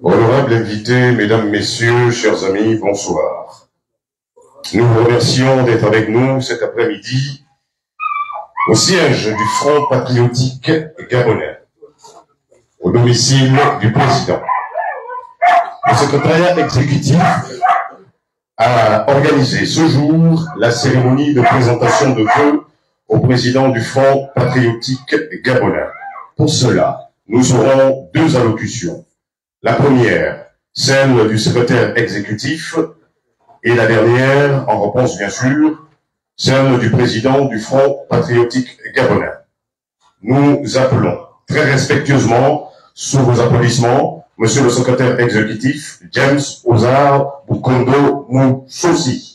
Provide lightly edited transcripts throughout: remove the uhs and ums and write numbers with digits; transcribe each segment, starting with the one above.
Honorables invités, mesdames, messieurs, chers amis, bonsoir. Nous vous remercions d'être avec nous cet après-midi au siège du Front patriotique gabonais, au domicile du président. Le secrétariat exécutif a organisé ce jour la cérémonie de présentation de vœux au président du Front patriotique gabonais. Pour cela, nous aurons deux allocutions. La première, celle du secrétaire exécutif, et la dernière, en réponse bien sûr, celle du président du Front patriotique gabonais. Nous appelons très respectueusement, sous vos applaudissements, Monsieur le secrétaire exécutif, James Ozar Bukondo Moussosi.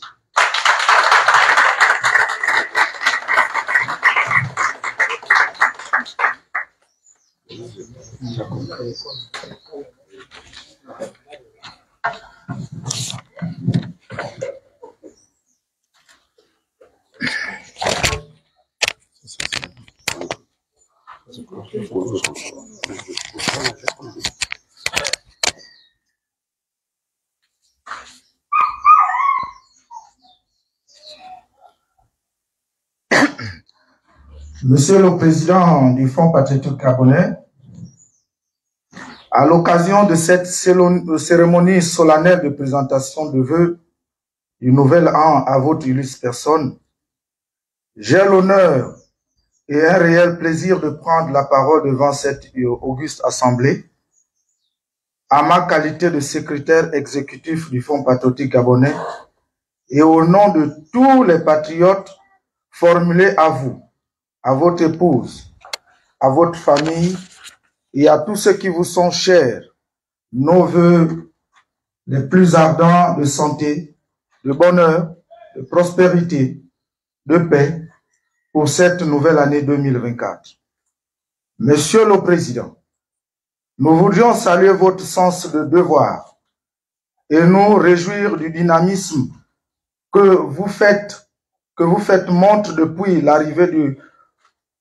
Monsieur le Président du Front patriotique gabonais, à l'occasion de cette cérémonie solennelle de présentation de vœux du nouvel an à votre illustre personne, j'ai l'honneur et un réel plaisir de prendre la parole devant cette auguste assemblée à ma qualité de secrétaire exécutif du Front patriotique gabonais et au nom de tous les patriotes formulés à vous, à votre épouse, à votre famille et à tous ceux qui vous sont chers, nos vœux les plus ardents de santé, de bonheur, de prospérité, de paix pour cette nouvelle année 2024. Monsieur le Président, nous voudrions saluer votre sens de devoir et nous réjouir du dynamisme que vous faites montre depuis l'arrivée du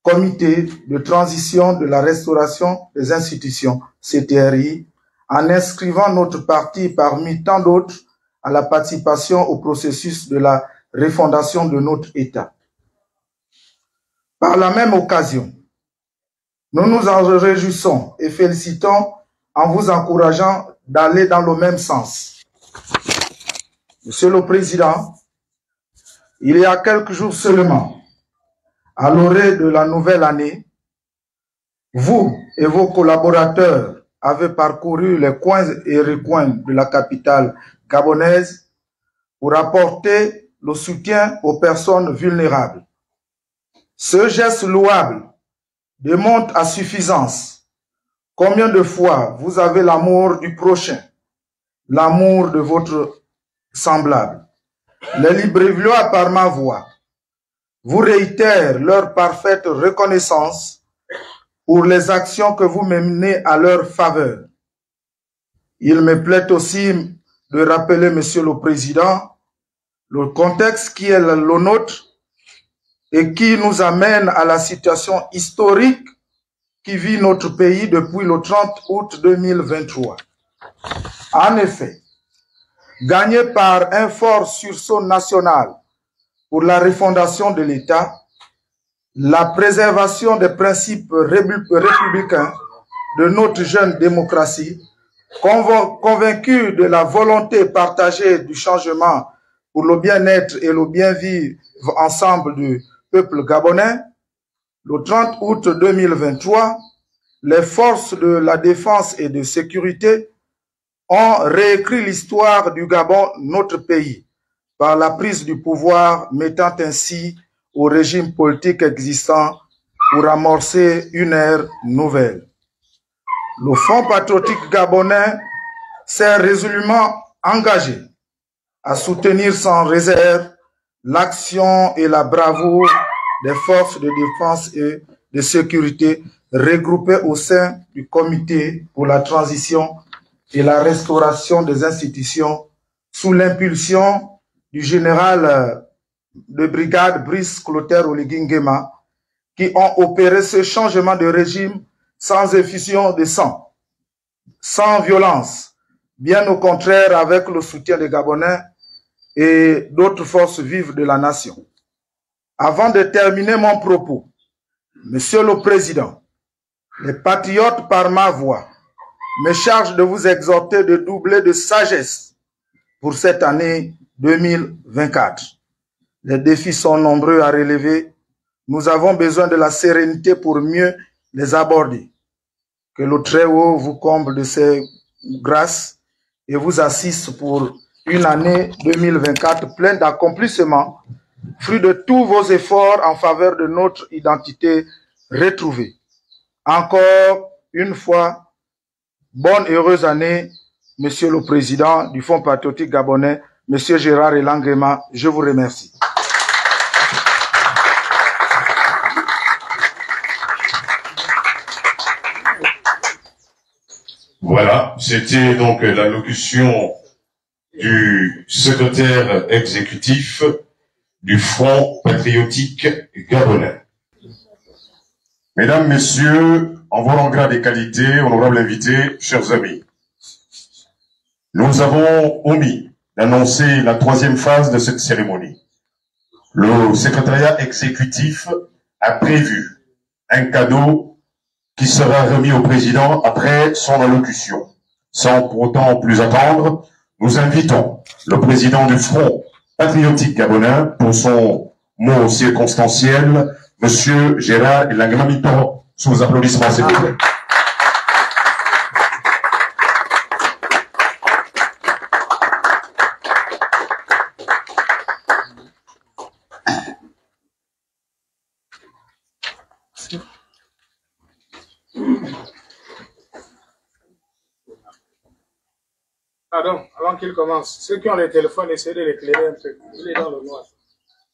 Comité de transition de la restauration des institutions, CTRI, en inscrivant notre parti parmi tant d'autres à la participation au processus de la refondation de notre État. Par la même occasion, nous nous en réjouissons et félicitons en vous encourageant d'aller dans le même sens. Monsieur le Président, il y a quelques jours seulement, à l'orée de la nouvelle année, vous et vos collaborateurs avez parcouru les coins et recoins de la capitale gabonaise pour apporter le soutien aux personnes vulnérables. Ce geste louable démontre à suffisance combien de fois vous avez l'amour du prochain, l'amour de votre semblable. Les Librevillois, par ma voix, vous réitèrent leur parfaite reconnaissance pour les actions que vous menez à leur faveur. Il me plaît aussi de rappeler, Monsieur le Président, le contexte qui est le nôtre et qui nous amène à la situation historique qui vit notre pays depuis le 30 août 2023. En effet, gagné par un fort sursaut national pour la refondation de l'État, la préservation des principes républicains de notre jeune démocratie, convaincu de la volonté partagée du changement pour le bien-être et le bien-vivre ensemble du peuple gabonais, le 30 août 2023, les forces de la défense et de sécurité ont réécrit l'histoire du Gabon, notre pays, par la prise du pouvoir, mettant ainsi au régime politique existant pour amorcer une ère nouvelle. Le Front patriotique gabonais s'est résolument engagé à soutenir sans réserve l'action et la bravoure des forces de défense et de sécurité regroupés au sein du comité pour la transition et la restauration des institutions sous l'impulsion du général de brigade Brice Clotaire Oligui Nguema, qui ont opéré ce changement de régime sans effusion de sang, sans violence, bien au contraire avec le soutien des Gabonais et d'autres forces vives de la nation. Avant de terminer mon propos, Monsieur le Président, les patriotes par ma voix me chargent de vous exhorter de doubler de sagesse pour cette année 2024. Les défis sont nombreux à relever. Nous avons besoin de la sérénité pour mieux les aborder. Que le Très-Haut vous comble de ses grâces et vous assiste pour une année 2024 pleine d'accomplissements, fruit de tous vos efforts en faveur de notre identité retrouvée. Encore une fois, bonne et heureuse année, Monsieur le Président du Fonds patriotique gabonais, Monsieur Gérard Elan Nguema, je vous remercie. Voilà, c'était donc l'allocution du secrétaire exécutif du Front patriotique gabonais. Mesdames, Messieurs, en vos rangs, grades et qualités, honorables invités, chers amis, nous avons omis d'annoncer la troisième phase de cette cérémonie. Le secrétariat exécutif a prévu un cadeau qui sera remis au président après son allocution. Sans pour autant plus attendre, nous invitons le président du Front patriotique gabonais pour son mot circonstanciel, Monsieur Gérard Elan Nguema, sous vos applaudissements, s'il vous plaît. Pardon, avant qu'il commence, ceux qui ont les téléphones, essayez de l'éclairer un peu. Il est dans le noir.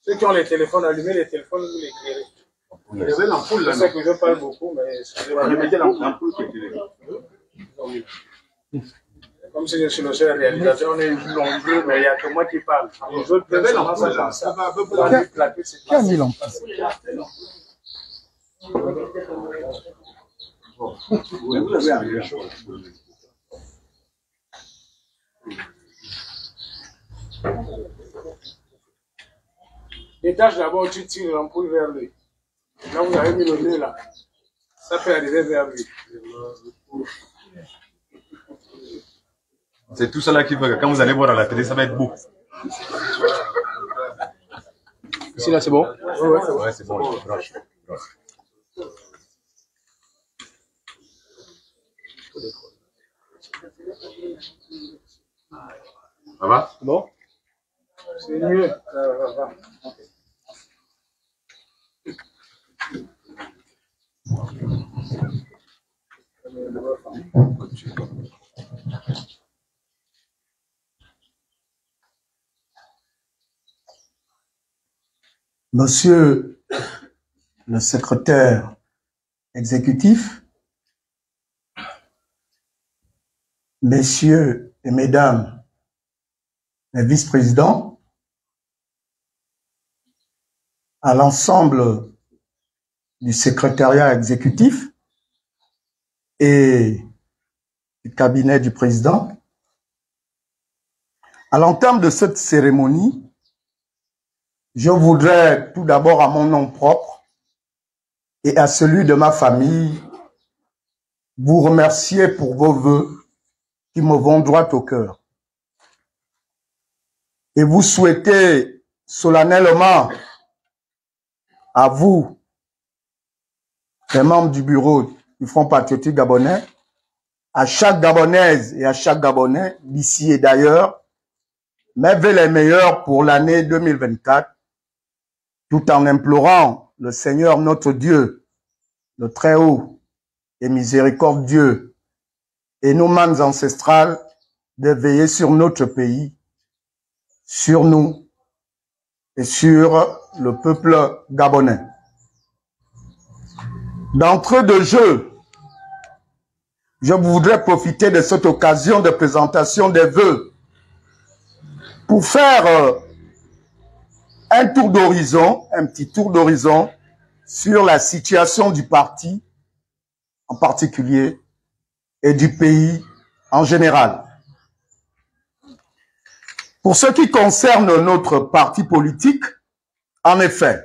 Ceux qui ont les téléphones, allumez les téléphones, vous l'éclairez. Il y avait l'ampoule là. Je sais que je parle beaucoup, mais excusez-moi. Remettez l'ampoule. Comme si je suis le seul réalisateur, on est nombreux, mais il n'y a que moi qui parle. Les autres personnes, ça va un peu pour la plaquer. Qui a mis l'ampoule? Vous avez arrivé. Détache d'abord, tu tires l'ampoule vers lui. Là, vous avez mis le nez là. Ça peut arriver vers lui. C'est tout cela qui fait que quand vous allez voir à la télé, ça va être beau. Ici, là, c'est bon? Ouais, c'est bon. Branche. Ça va? C'est bon? C'est mieux. Monsieur le secrétaire exécutif, messieurs et mesdames les vice-présidents, à l'ensemble du secrétariat exécutif et du cabinet du président, à l'entame de cette cérémonie, je voudrais tout d'abord à mon nom propre et à celui de ma famille vous remercier pour vos vœux qui me vont droit au cœur. Et vous souhaiter solennellement à vous, les membres du bureau du Front patriotique gabonais, à chaque Gabonaise et à chaque Gabonais, d'ici et d'ailleurs, mes vœux les meilleurs pour l'année 2024, tout en implorant le Seigneur notre Dieu, le Très-Haut et miséricordieux, et nos mains ancestrales de veiller sur notre pays, sur nous et sur le peuple gabonais. D'entrée de jeu, je voudrais profiter de cette occasion de présentation des vœux pour faire un tour d'horizon, un petit tour d'horizon sur la situation du parti en particulier et du pays en général. Pour ce qui concerne notre parti politique, en effet,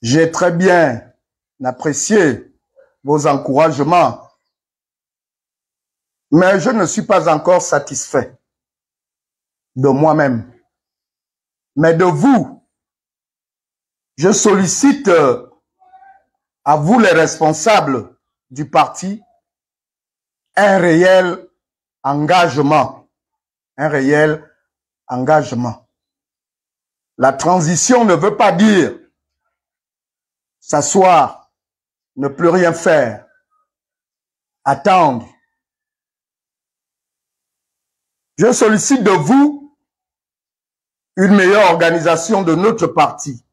j'ai très bien apprécié vos encouragements, mais je ne suis pas encore satisfait de moi-même. Mais de vous, je sollicite à vous les responsables du parti un réel engagement. Un réel engagement. La transition ne veut pas dire s'asseoir, ne plus rien faire, attendre. Je sollicite de vous une meilleure organisation de notre parti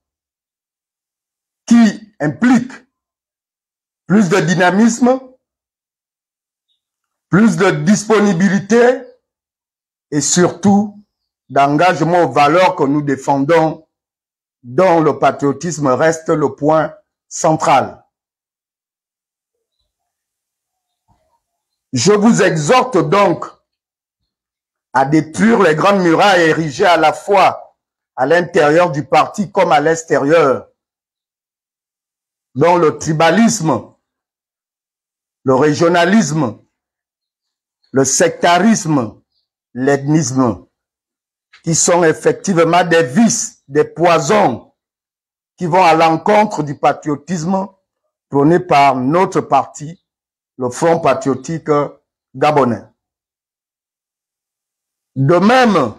qui implique plus de dynamisme, plus de disponibilité et surtout d'engagement aux valeurs que nous défendons, dont le patriotisme reste le point central. Je vous exhorte donc à détruire les grandes murailles érigées à la fois à l'intérieur du parti comme à l'extérieur, dont le tribalisme, le régionalisme, le sectarisme, l'ethnisme, qui sont effectivement des vices, des poisons, qui vont à l'encontre du patriotisme prôné par notre parti, le Front patriotique gabonais. De même,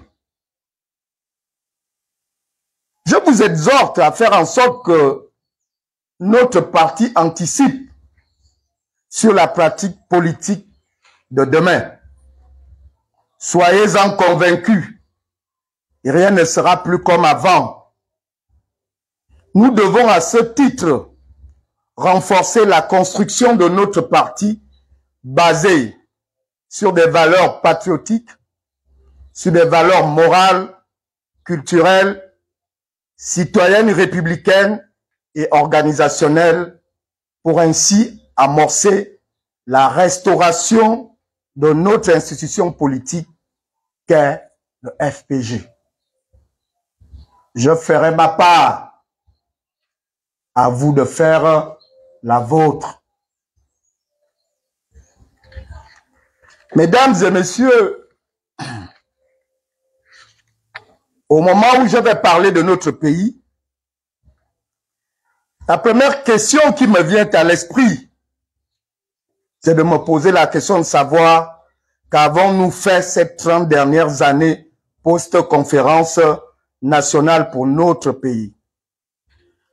je vous exhorte à faire en sorte que notre parti anticipe sur la pratique politique de demain. Soyez-en convaincus, et rien ne sera plus comme avant. Nous devons à ce titre renforcer la construction de notre parti basée sur des valeurs patriotiques, sur des valeurs morales, culturelles, citoyennes, républicaines et organisationnelles pour ainsi amorcer la restauration de notre institution politique qu'est le FPG. Je ferai ma part, à vous de faire la vôtre. Mesdames et messieurs, au moment où je vais parler de notre pays, la première question qui me vient à l'esprit, c'est de me poser la question de savoir qu'avons-nous fait ces 30 dernières années post-conférence nationale pour notre pays.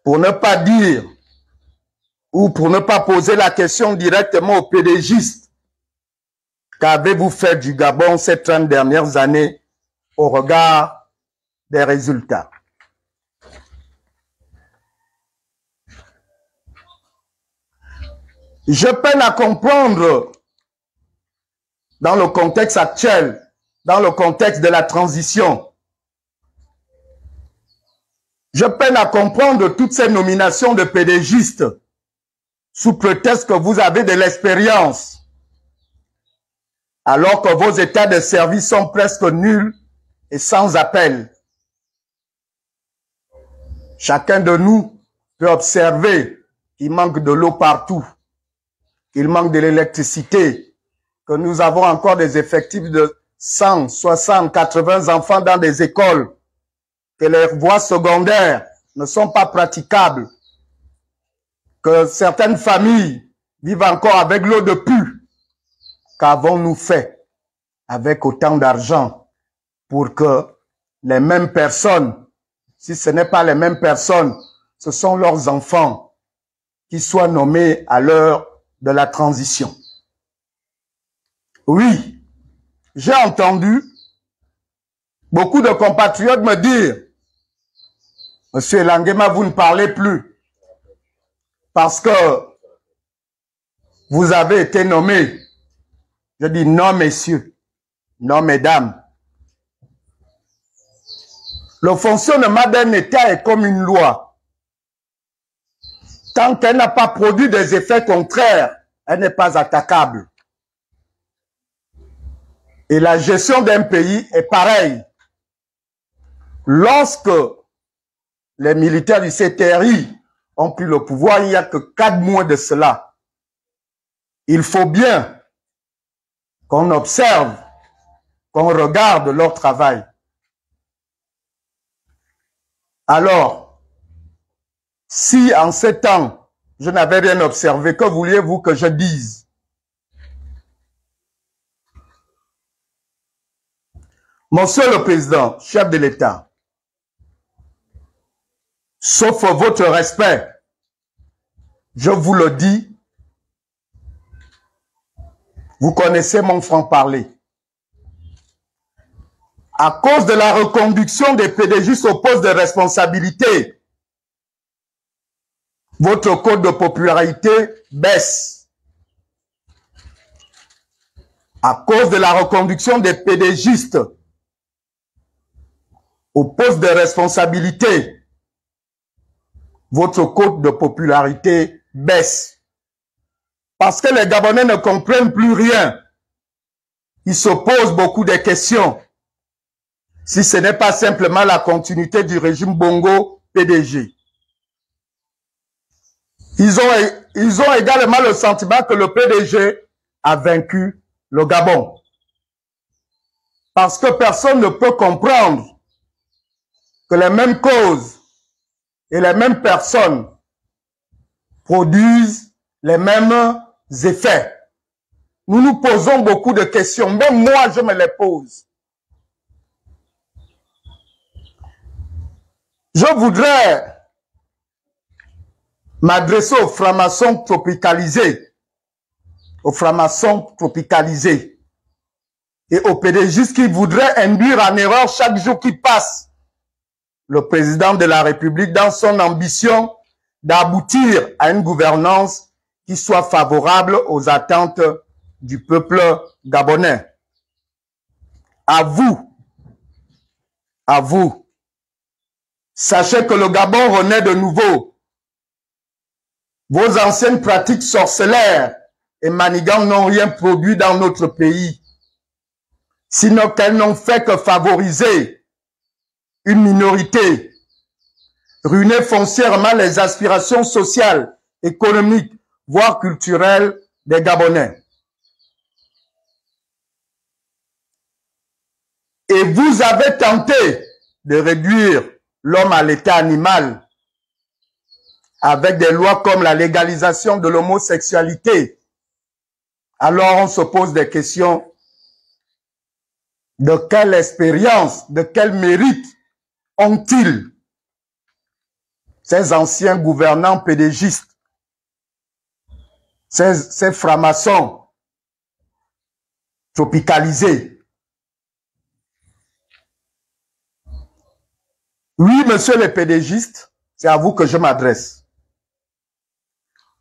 Pour ne pas dire, ou pour ne pas poser la question directement aux PDGistes, qu'avez-vous fait du Gabon ces 30 dernières années au regard des résultats? Je peine à comprendre, dans le contexte actuel, dans le contexte de la transition, je peine à comprendre toutes ces nominations de PDGistes sous prétexte que vous avez de l'expérience, alors que vos états de service sont presque nuls et sans appel. Chacun de nous peut observer qu'il manque de l'eau partout, qu'il manque de l'électricité, que nous avons encore des effectifs de 100, 60, 80 enfants dans des écoles, que les voies secondaires ne sont pas praticables, que certaines familles vivent encore avec l'eau de pluie. Qu'avons-nous fait avec autant d'argent pour que les mêmes personnes, si ce n'est pas les mêmes personnes, ce sont leurs enfants qui soient nommés à l'heure de la transition? Oui, j'ai entendu beaucoup de compatriotes me dire: Monsieur Elangema, vous ne parlez plus. parce que vous avez été nommé. Je dis non, messieurs, non, mesdames. Le fonctionnement d'un État est comme une loi. Tant qu'elle n'a pas produit des effets contraires, elle n'est pas attaquable. Et la gestion d'un pays est pareille. Lorsque les militaires du CTRI ont pris le pouvoir, il n'y a que 4 mois de cela. Il faut bien qu'on observe, qu'on regarde leur travail. Alors, si en 7 ans, je n'avais rien observé, que vouliez-vous que je dise? Monsieur le Président, chef de l'État, sauf votre respect, je vous le dis, vous connaissez mon franc-parler. À cause de la reconduction des PDG au poste de responsabilité, votre cote de popularité baisse. À cause de la reconduction des PDGistes au poste de responsabilité, votre cote de popularité baisse. Parce que les Gabonais ne comprennent plus rien. Ils se posent beaucoup de questions. Si ce n'est pas simplement la continuité du régime Bongo PDG. Ils ont également le sentiment que le PDG a vaincu le Gabon. Parce que personne ne peut comprendre que les mêmes causes et les mêmes personnes produisent les mêmes effets. Nous nous posons beaucoup de questions. Même moi, je me les pose. Je voudrais m'adresser aux francs-maçons tropicalisés, et aux PDGistes qui voudraient induire en erreur chaque jour qui passe le président de la République dans son ambition d'aboutir à une gouvernance qui soit favorable aux attentes du peuple gabonais. À vous, sachez que le Gabon renaît de nouveau. Vos anciennes pratiques sorcellaires et manigantes n'ont rien produit dans notre pays, sinon qu'elles n'ont fait que favoriser une minorité, ruiner foncièrement les aspirations sociales, économiques, voire culturelles des Gabonais. Et vous avez tenté de réduire l'homme à l'état animal avec des lois comme la légalisation de l'homosexualité. Alors on se pose des questions. De quelle expérience, de quel mérite ont-ils ces anciens gouvernants pédégistes, ces francs-maçons tropicalisés? Oui, monsieur les pédégistes, c'est à vous que je m'adresse.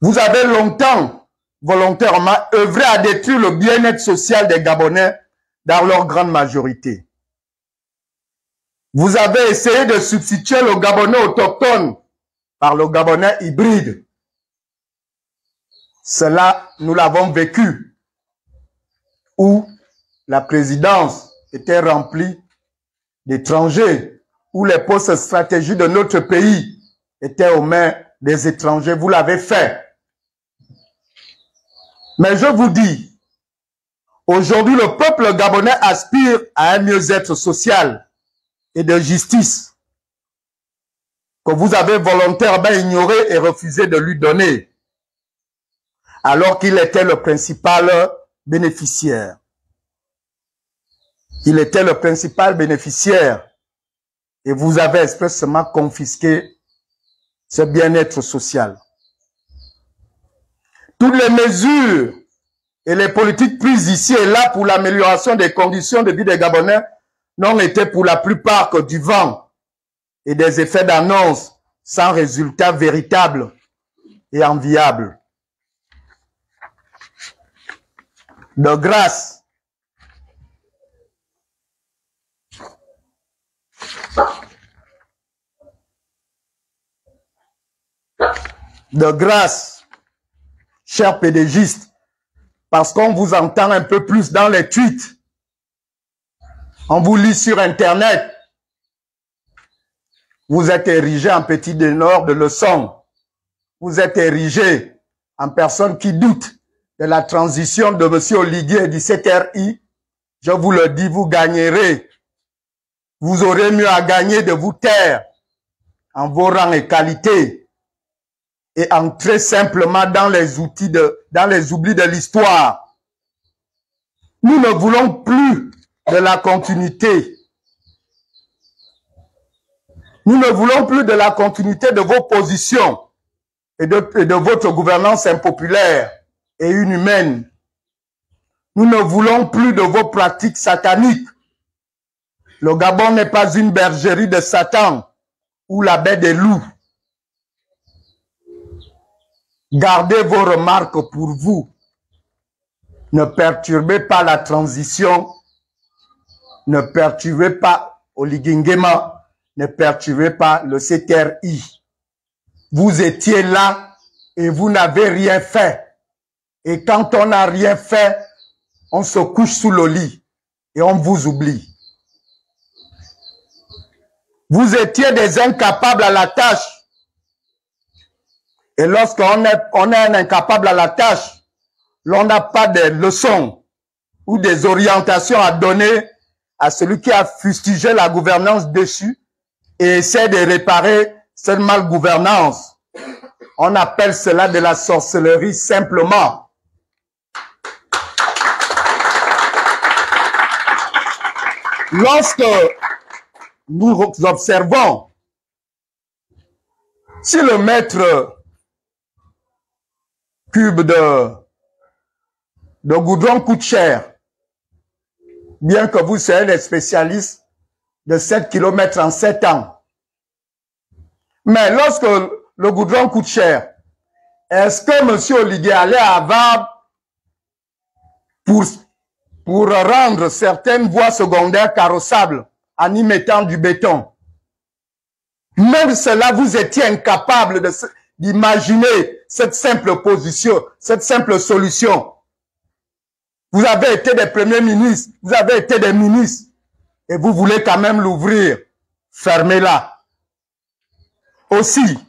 Vous avez longtemps, volontairement, œuvré à détruire le bien-être social des Gabonais dans leur grande majorité. Vous avez essayé de substituer le Gabonais autochtone par le Gabonais hybride. Cela, nous l'avons vécu, où la présidence était remplie d'étrangers, où les postes stratégiques de notre pays étaient aux mains des étrangers. Vous l'avez fait. Mais je vous dis, aujourd'hui, le peuple gabonais aspire à un mieux-être social et de justice que vous avez volontairement ignoré et refusé de lui donner, alors qu'il était le principal bénéficiaire. Il était le principal bénéficiaire et vous avez expressément confisqué ce bien-être social. Toutes les mesures et les politiques prises ici et là pour l'amélioration des conditions de vie des Gabonais n'ont été pour la plupart que du vent et des effets d'annonce sans résultat véritable et enviable. De grâce, chers pédégistes, parce qu'on vous entend un peu plus dans les tweets, on vous lit sur Internet, vous êtes érigé en petit donneur de leçons, vous êtes érigé en personne qui doute de la transition de M. Oliguier et du CTRI, je vous le dis, vous gagnerez. Vous aurez mieux à gagner de vous taire en vos rangs et qualités et entrer simplement dans les oublis de l'histoire. Nous ne voulons plus de la continuité. Nous ne voulons plus de la continuité de vos positions et de votre gouvernance impopulaire et inhumaine. Nous ne voulons plus de vos pratiques sataniques. Le Gabon n'est pas une bergerie de Satan ou la baie des loups. Gardez vos remarques pour vous. Ne perturbez pas la transition. Ne perturbez pas Oligui Nguema. Ne perturbez pas le CTRI. Vous étiez là et vous n'avez rien fait. Et quand on n'a rien fait, on se couche sous le lit et on vous oublie. Vous étiez des incapables à la tâche. Et lorsqu'on est un incapable à la tâche, l'on n'a pas de leçons ou des orientations à donner à celui qui a fustigé la gouvernance déchue et essaie de réparer cette malgouvernance. On appelle cela de la sorcellerie simplement. Lorsque nous observons, si le mètre cube de goudron coûte cher, bien que vous soyez des spécialistes de 7 km en 7 ans, mais lorsque le goudron coûte cher, est-ce que M. Oliguier allait à Havre pour rendre certaines voies secondaires carrossables en y mettant du béton? Même cela, vous étiez incapable d'imaginer cette simple position, cette simple solution. Vous avez été des premiers ministres, vous avez été des ministres, et vous voulez quand même l'ouvrir. Fermez-la. Aussi,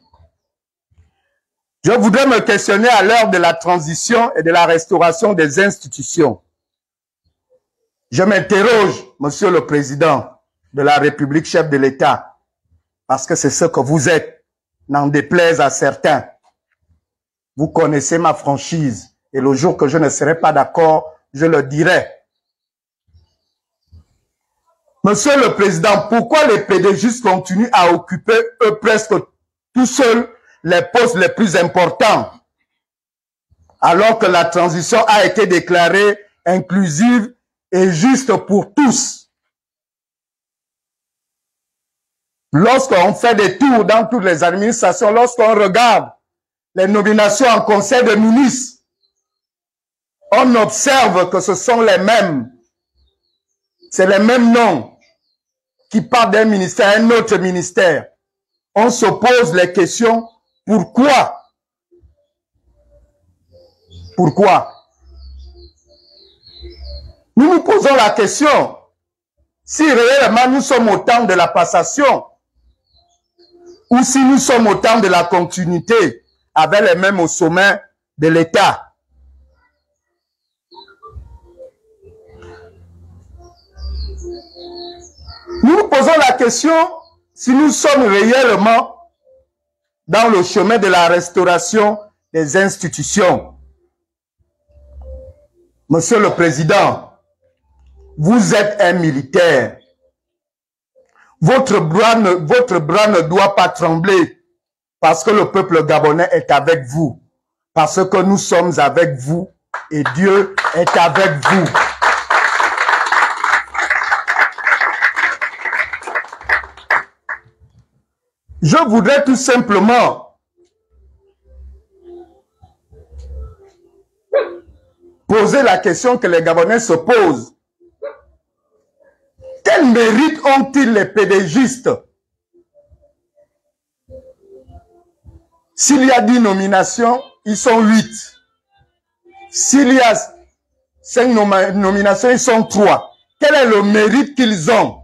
je voudrais me questionner à l'heure de la transition et de la restauration des institutions. Je m'interroge, Monsieur le Président de la République, chef de l'État, parce que c'est ce que vous êtes, n'en déplaise à certains. Vous connaissez ma franchise, et le jour que je ne serai pas d'accord, je le dirai. Monsieur le Président, pourquoi les PDG continuent à occuper, eux, presque tout seuls, les postes les plus importants, alors que la transition a été déclarée inclusive et juste pour tous? Lorsqu'on fait des tours dans toutes les administrations, lorsqu'on regarde les nominations en conseil de ministres, on observe que ce sont les mêmes. C'est les mêmes noms qui partent d'un ministère à un autre ministère. On se pose les questions, pourquoi? Pourquoi? Nous nous posons la question, si réellement nous sommes au temps de la passation, ou si nous sommes au temps de la continuité, avec les mêmes au sommet de l'État. Nous nous posons la question, si nous sommes réellement dans le chemin de la restauration des institutions. Monsieur le Président, vous êtes un militaire. Votre bras ne doit pas trembler parce que le peuple gabonais est avec vous. Parce que nous sommes avec vous et Dieu est avec vous. Je voudrais tout simplement poser la question que les Gabonais se posent. Quel mérite ont-ils les pédégistes? S'il y a 10 nominations, ils sont 8. S'il y a 5 nominations, ils sont 3. Quel est le mérite qu'ils ont?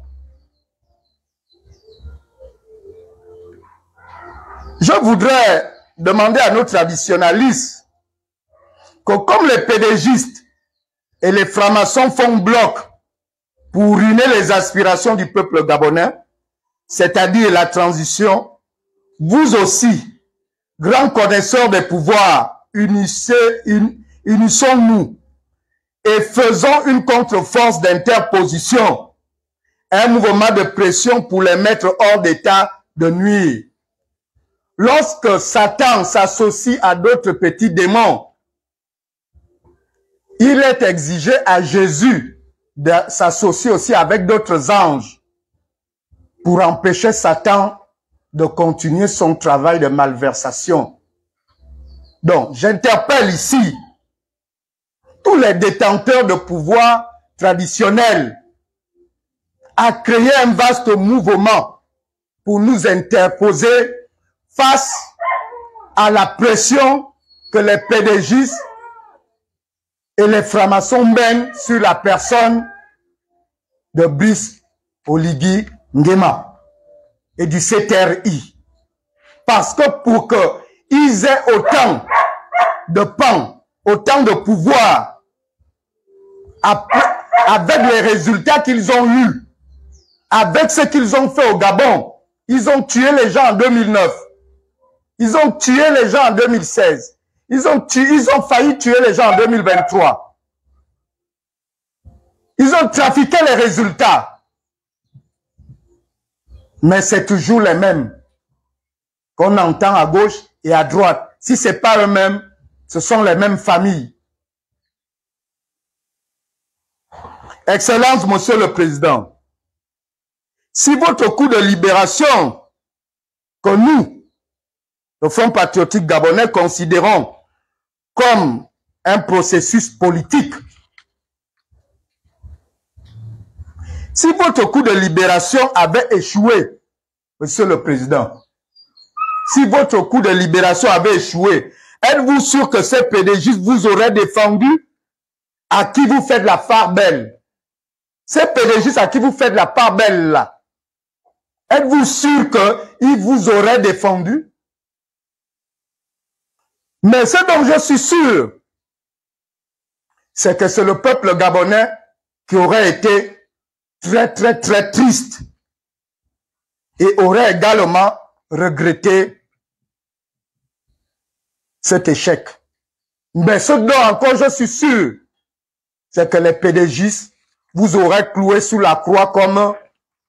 Je voudrais demander à nos traditionalistes que comme les pédégistes et les francs-maçons font bloc pour ruiner les aspirations du peuple gabonais, c'est-à-dire la transition, vous aussi, grands connaisseurs des pouvoirs, unissons-nous et faisons une contre-force d'interposition, un mouvement de pression pour les mettre hors d'état de nuire. Lorsque Satan s'associe à d'autres petits démons, il est exigé à Jésus de s'associer aussi avec d'autres anges pour empêcher Satan de continuer son travail de malversation. Donc, j'interpelle ici tous les détenteurs de pouvoir traditionnels à créer un vaste mouvement pour nous interposer face à la pression que les pédégistes et les francs-maçons mènent sur la personne de Brice Oligui Nguema et du CTRI. Parce que pour qu'ils aient autant de pans, autant de pouvoir, avec les résultats qu'ils ont eus, avec ce qu'ils ont fait au Gabon, ils ont tué les gens en 2009. Ils ont tué les gens en 2016. Ils ont failli tuer les gens en 2023. Ils ont trafiqué les résultats. Mais c'est toujours les mêmes qu'on entend à gauche et à droite. Si ce n'est pas eux-mêmes, ce sont les mêmes familles. Excellence, Monsieur le Président, si votre coup de libération que nous, le Front patriotique gabonais, considérons comme un processus politique, si votre coup de libération avait échoué, Monsieur le Président, si votre coup de libération avait échoué, êtes-vous sûr que ces pédégistes vous auraient défendu? À qui vous faites la part belle? Ces pédégistes à qui vous faites la part belle là, êtes-vous sûr qu'ils vous auraient défendu? Mais ce dont je suis sûr, c'est que c'est le peuple gabonais qui aurait été très triste et aurait également regretté cet échec. Mais ce dont encore je suis sûr, c'est que les pédégistes vous auraient cloué sous la croix comme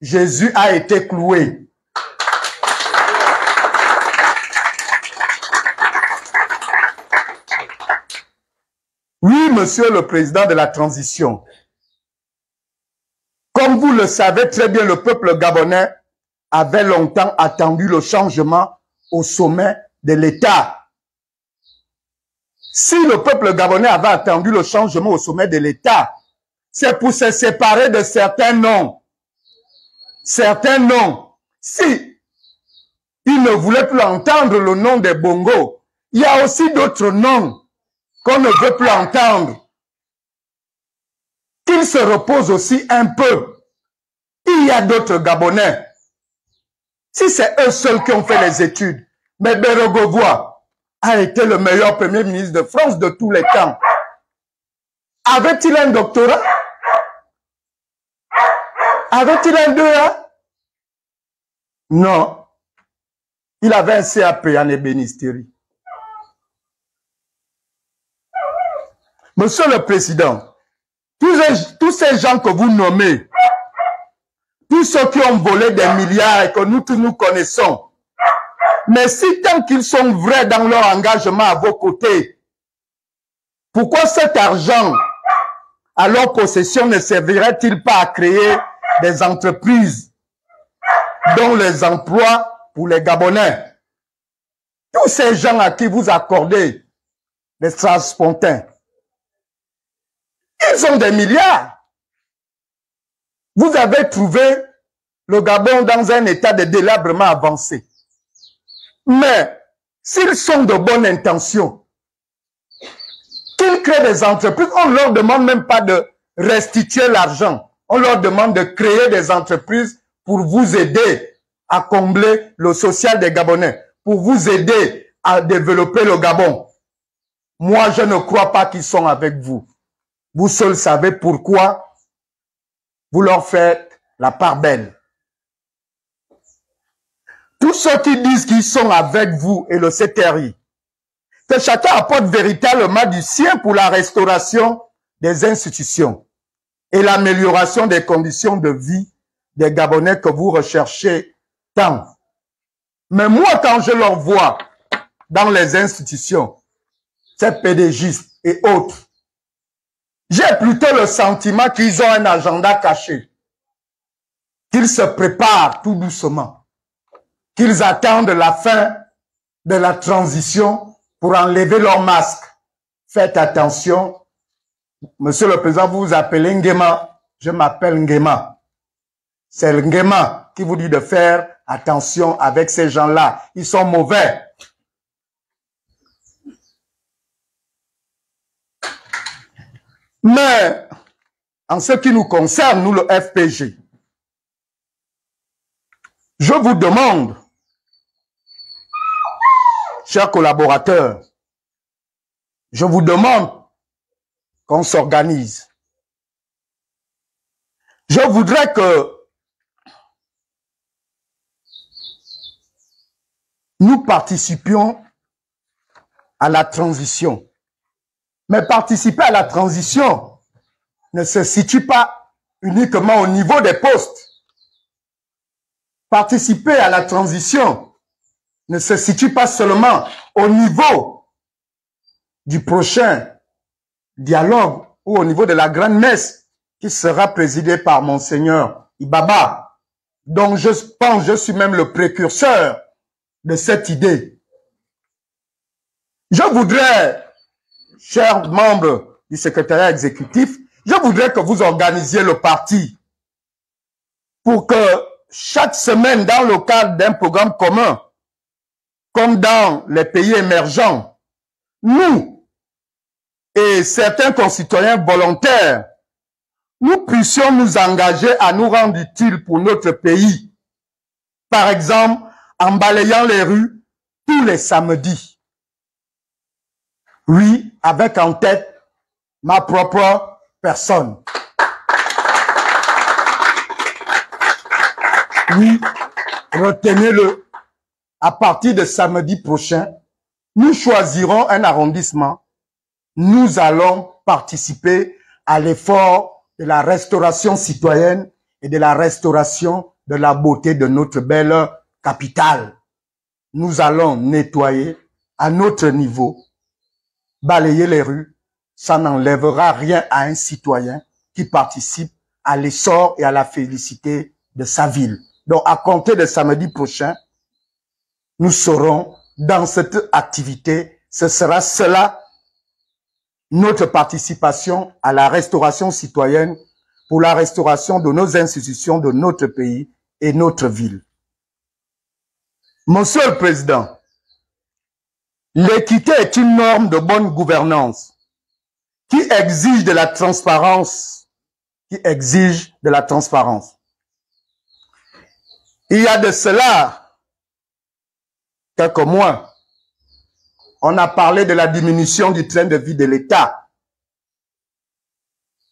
Jésus a été cloué. Oui, Monsieur le Président de la Transition, comme vous le savez très bien, le peuple gabonais avait longtemps attendu le changement au sommet de l'État. Si le peuple gabonais avait attendu le changement au sommet de l'État, c'est pour se séparer de certains noms. Certains noms. Si il ne voulait plus entendre le nom des Bongo, il y a aussi d'autres noms qu'on ne veut plus entendre. Qu'ils se reposent aussi un peu. Il y a d'autres Gabonais. Si c'est eux seuls qui ont fait les études, mais Bérégovoy a été le meilleur premier ministre de France de tous les temps. Avait-il un doctorat? Avait-il un DEA? Non. Il avait un CAP en ébénisterie. Monsieur le Président, tous ces gens que vous nommez, tous ceux qui ont volé des milliards et que nous tous nous connaissons, mais si tant qu'ils sont vrais dans leur engagement à vos côtés, pourquoi cet argent à leur possession ne servirait-il pas à créer des entreprises dont les emplois pour les Gabonais? Tous ces gens à qui vous accordez des transpontins, Ils ont des milliards. Vous avez trouvé le Gabon dans un état de délabrement avancé. Mais s'ils sont de bonnes intentions, qu'ils créent des entreprises, on ne leur demande même pas de restituer l'argent. On leur demande de créer des entreprises pour vous aider à combler le social des Gabonais, pour vous aider à développer le Gabon. Moi, je ne crois pas qu'ils sont avec vous. Vous seuls savez pourquoi vous leur faites la part belle. Tous ceux qui disent qu'ils sont avec vous et le CTRI, que chacun apporte véritablement du sien pour la restauration des institutions et l'amélioration des conditions de vie des Gabonais que vous recherchez tant. Mais moi, quand je leur vois dans les institutions, ces PDGistes et autres, j'ai plutôt le sentiment qu'ils ont un agenda caché, qu'ils se préparent tout doucement, qu'ils attendent la fin de la transition pour enlever leur masque. Faites attention. Monsieur le Président, vous vous appelez Nguema. Je m'appelle Nguema. C'est le Nguema qui vous dit de faire attention avec ces gens-là. Ils sont mauvais. Mais, en ce qui nous concerne, nous le FPG, je vous demande, chers collaborateurs, je vous demande qu'on s'organise. Je voudrais que nous participions à la transition. Mais participer à la transition ne se situe pas uniquement au niveau des postes. Participer à la transition ne se situe pas seulement au niveau du prochain dialogue ou au niveau de la grande messe qui sera présidée par Monseigneur Ibaba, dont je pense je suis même le précurseur de cette idée. Je voudrais, chers membres du secrétariat exécutif, je voudrais que vous organisiez le parti pour que chaque semaine, dans le cadre d'un programme commun, comme dans les pays émergents, nous et certains concitoyens volontaires, nous puissions nous engager à nous rendre utiles pour notre pays. Par exemple, en balayant les rues tous les samedis. Oui, avec en tête ma propre personne. Oui, retenez-le. À partir de samedi prochain, nous choisirons un arrondissement. Nous allons participer à l'effort de la restauration citoyenne et de la restauration de la beauté de notre belle capitale. Nous allons nettoyer à notre niveau, balayer les rues. Ça n'enlèvera rien à un citoyen qui participe à l'essor et à la félicité de sa ville. Donc, à compter de samedi prochain, nous serons dans cette activité. Ce sera cela, notre participation à la restauration citoyenne pour la restauration de nos institutions, de notre pays et notre ville. Monsieur le Président, l'équité est une norme de bonne gouvernance qui exige de la transparence, Il y a de cela quelques mois, on a parlé de la diminution du train de vie de l'État.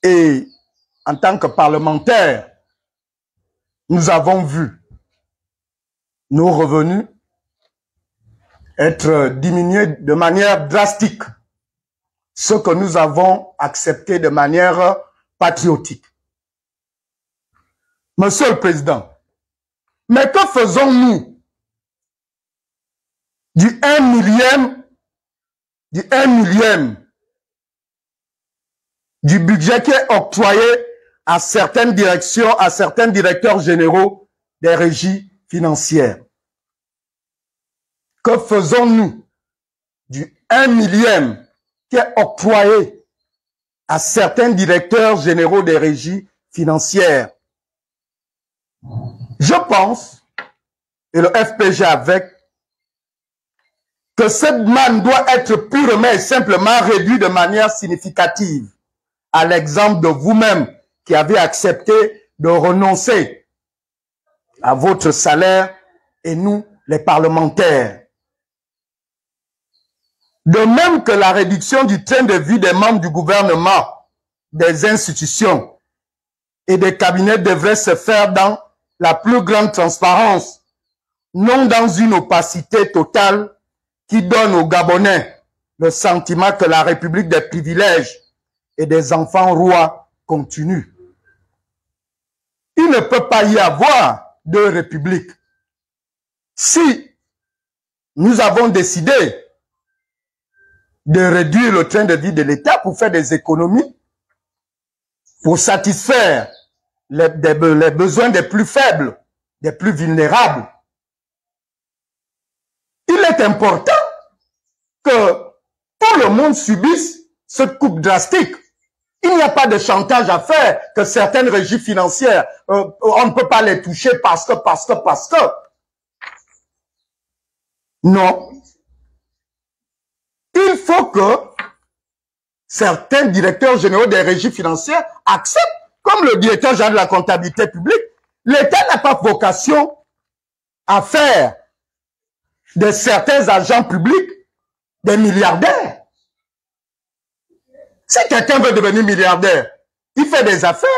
Et en tant que parlementaires, nous avons vu nos revenus être diminués de manière drastique, ce que nous avons accepté de manière patriotique. Monsieur le Président, mais que faisons-nous du 1 millième du budget qui est octroyé à certaines directions, à certains directeurs généraux des régies financières? Que faisons-nous du 1 millième qui est octroyé à certains directeurs généraux des régies financières. Je pense, et le FPG avec, que cette manne doit être purement et simplement réduite de manière significative, à l'exemple de vous-même qui avez accepté de renoncer à votre salaire et nous, les parlementaires. De même que la réduction du train de vie des membres du gouvernement, des institutions et des cabinets devrait se faire dans la plus grande transparence, non dans une opacité totale qui donne aux Gabonais le sentiment que la République des privilèges et des enfants rois continue. Il ne peut pas y avoir deux républiques. Si nous avons décidé de réduire le train de vie de l'État pour faire des économies, pour satisfaire les besoins des plus faibles, des plus vulnérables, il est important que tout le monde subisse cette coupe drastique. Il n'y a pas de chantage à faire que certaines régies financières, on ne peut pas les toucher parce que. Non. Il faut que certains directeurs généraux des régies financières acceptent, comme le directeur général de la comptabilité publique, l'État n'a pas vocation à faire de certains agents publics des milliardaires. Si quelqu'un veut devenir milliardaire, il fait des affaires,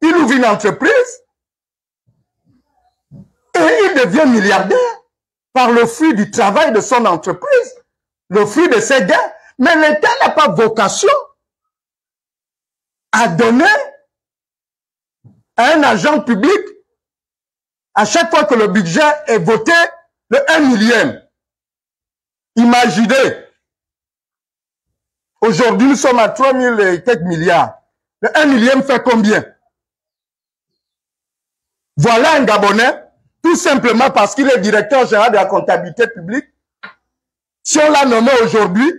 il ouvre une entreprise et il devient milliardaire par le fruit du travail de son entreprise, le fruit de ses gains. Mais l'État n'a pas vocation à donner à un agent public, à chaque fois que le budget est voté, le 1 millième. Imaginez, aujourd'hui nous sommes à 3 000 et quelques milliards. Le 1 millième fait combien? Voilà un Gabonais, tout simplement parce qu'il est directeur général de la comptabilité publique. Si on l'a nommé aujourd'hui,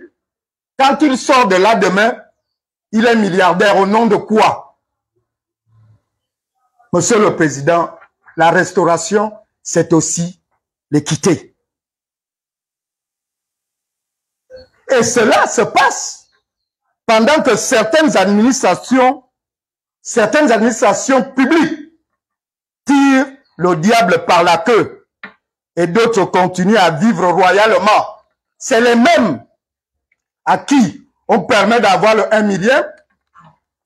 quand il sort de là demain, il est milliardaire. Au nom de quoi? Monsieur le Président, la restauration, c'est aussi l'équité. Et cela se passe pendant que certaines administrations publiques tirent le diable par la queue et d'autres continuent à vivre royalement. C'est les mêmes à qui on permet d'avoir le 1 millième,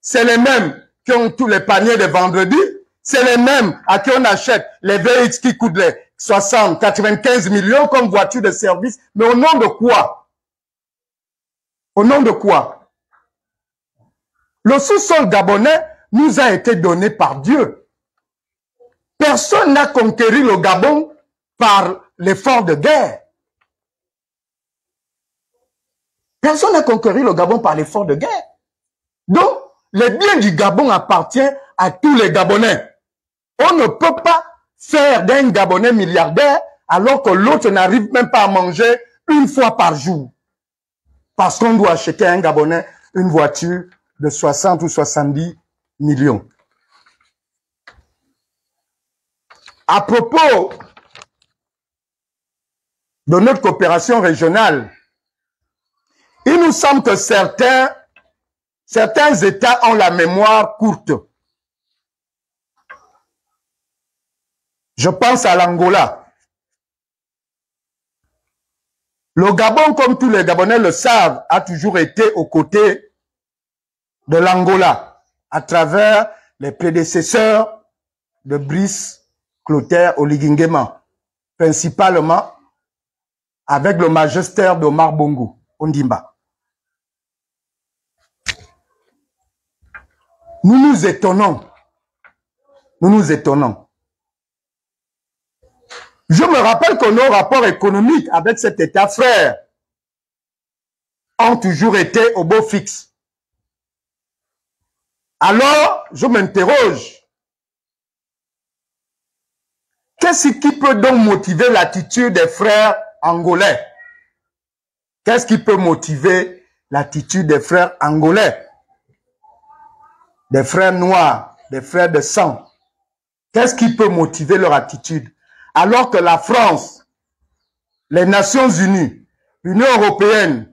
c'est les mêmes qui ont tous les paniers de vendredi, c'est les mêmes à qui on achète les VX qui coûtent les 60, 95 millions comme voiture de service. Mais au nom de quoi? Au nom de quoi? Le sous-sol gabonais nous a été donné par Dieu. Personne n'a conquéri le Gabon par l'effort de guerre. Personne n'a conquéri le Gabon par l'effort de guerre. Donc, les biens du Gabon appartiennent à tous les Gabonais. On ne peut pas faire d'un Gabonais milliardaire alors que l'autre n'arrive même pas à manger une fois par jour. Parce qu'on doit acheter à un Gabonais une voiture de 60 ou 70 millions. À propos de notre coopération régionale, il nous semble que certains États ont la mémoire courte. Je pense à l'Angola. Le Gabon, comme tous les Gabonais le savent, a toujours été aux côtés de l'Angola à travers les prédécesseurs de Brice Clotaire Oligingema, principalement avec le magistère d'Omar Bongo, Ondimba. Nous nous étonnons. Nous nous étonnons. Je me rappelle que nos rapports économiques avec cet État frère ont toujours été au beau fixe. Alors, je m'interroge. Qu'est-ce qui peut donc motiver l'attitude des frères angolais? Qu'est-ce qui peut motiver l'attitude des frères angolais? des frères noirs, des frères de sang. Qu'est-ce qui peut motiver leur attitude? Alors que la France, les Nations Unies, l'Union européenne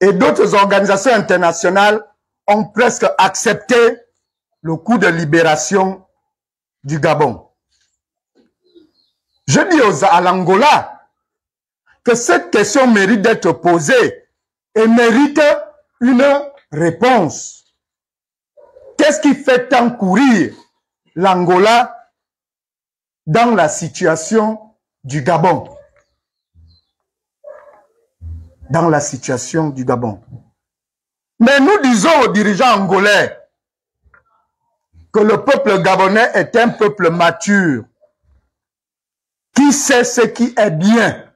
et d'autres organisations internationales ont presque accepté le coup de libération du Gabon. Je dis à l'Angola que cette question mérite d'être posée et mérite une réponse. Qu'est-ce qui fait tant courir l'Angola dans la situation du Gabon? Dans la situation du Gabon. Mais nous disons aux dirigeants angolais que le peuple gabonais est un peuple mature, qui sait ce qui est bien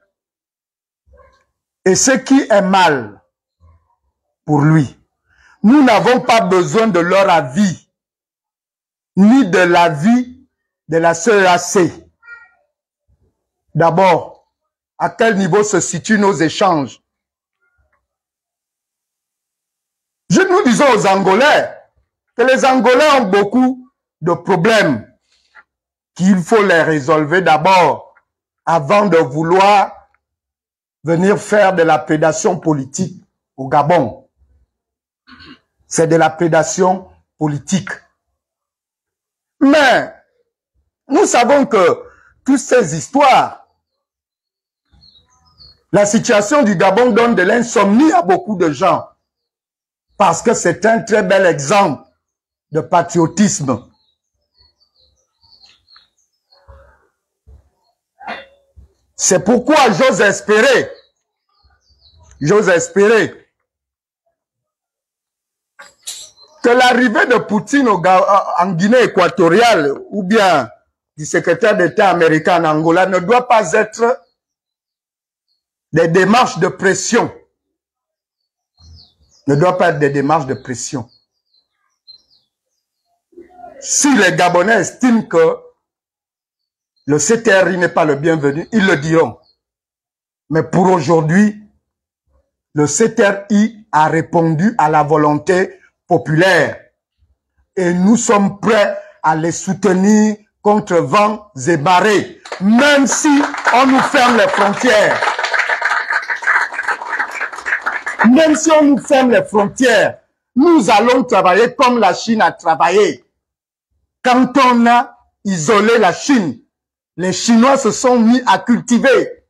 et ce qui est mal pour lui. Nous n'avons pas besoin de leur avis, ni de l'avis de la CEAC. D'abord, à quel niveau se situent nos échanges? Nous disons aux Angolais que les Angolais ont beaucoup de problèmes qu'il faut les résolver d'abord avant de vouloir venir faire de la prédation politique au Gabon. C'est de la prédation politique. Mais nous savons que toutes ces histoires, la situation du Gabon donne de l'insomnie à beaucoup de gens. Parce que c'est un très bel exemple de patriotisme. C'est pourquoi j'ose espérer que l'arrivée de Poutine en Guinée équatoriale ou bien du secrétaire d'État américain en Angola ne doit pas être des démarches de pression. Ne doit pas être des démarches de pression. Si les Gabonais estiment que le CTRI n'est pas le bienvenu, ils le diront. Mais pour aujourd'hui, le CTRI a répondu à la volonté populaire. Et nous sommes prêts à les soutenir contre vents et marées, même si on nous ferme les frontières. Même si on nous ferme les frontières, nous allons travailler comme la Chine a travaillé. Quand on a isolé la Chine, les Chinois se sont mis à cultiver,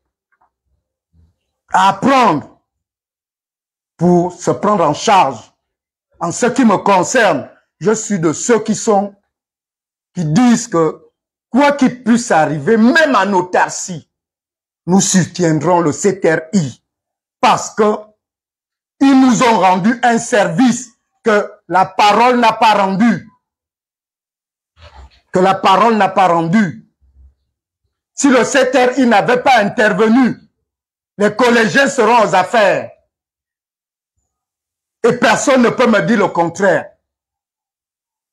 à apprendre pour se prendre en charge. En ce qui me concerne, je suis de ceux qui disent que quoi qu'il puisse arriver, même en autarcie, nous soutiendrons le CTRI parce que ils nous ont rendu un service que la parole n'a pas rendu. Que la parole n'a pas rendu. Si le CTRI n'avait pas intervenu, les collégiens seront aux affaires. Et personne ne peut me dire le contraire.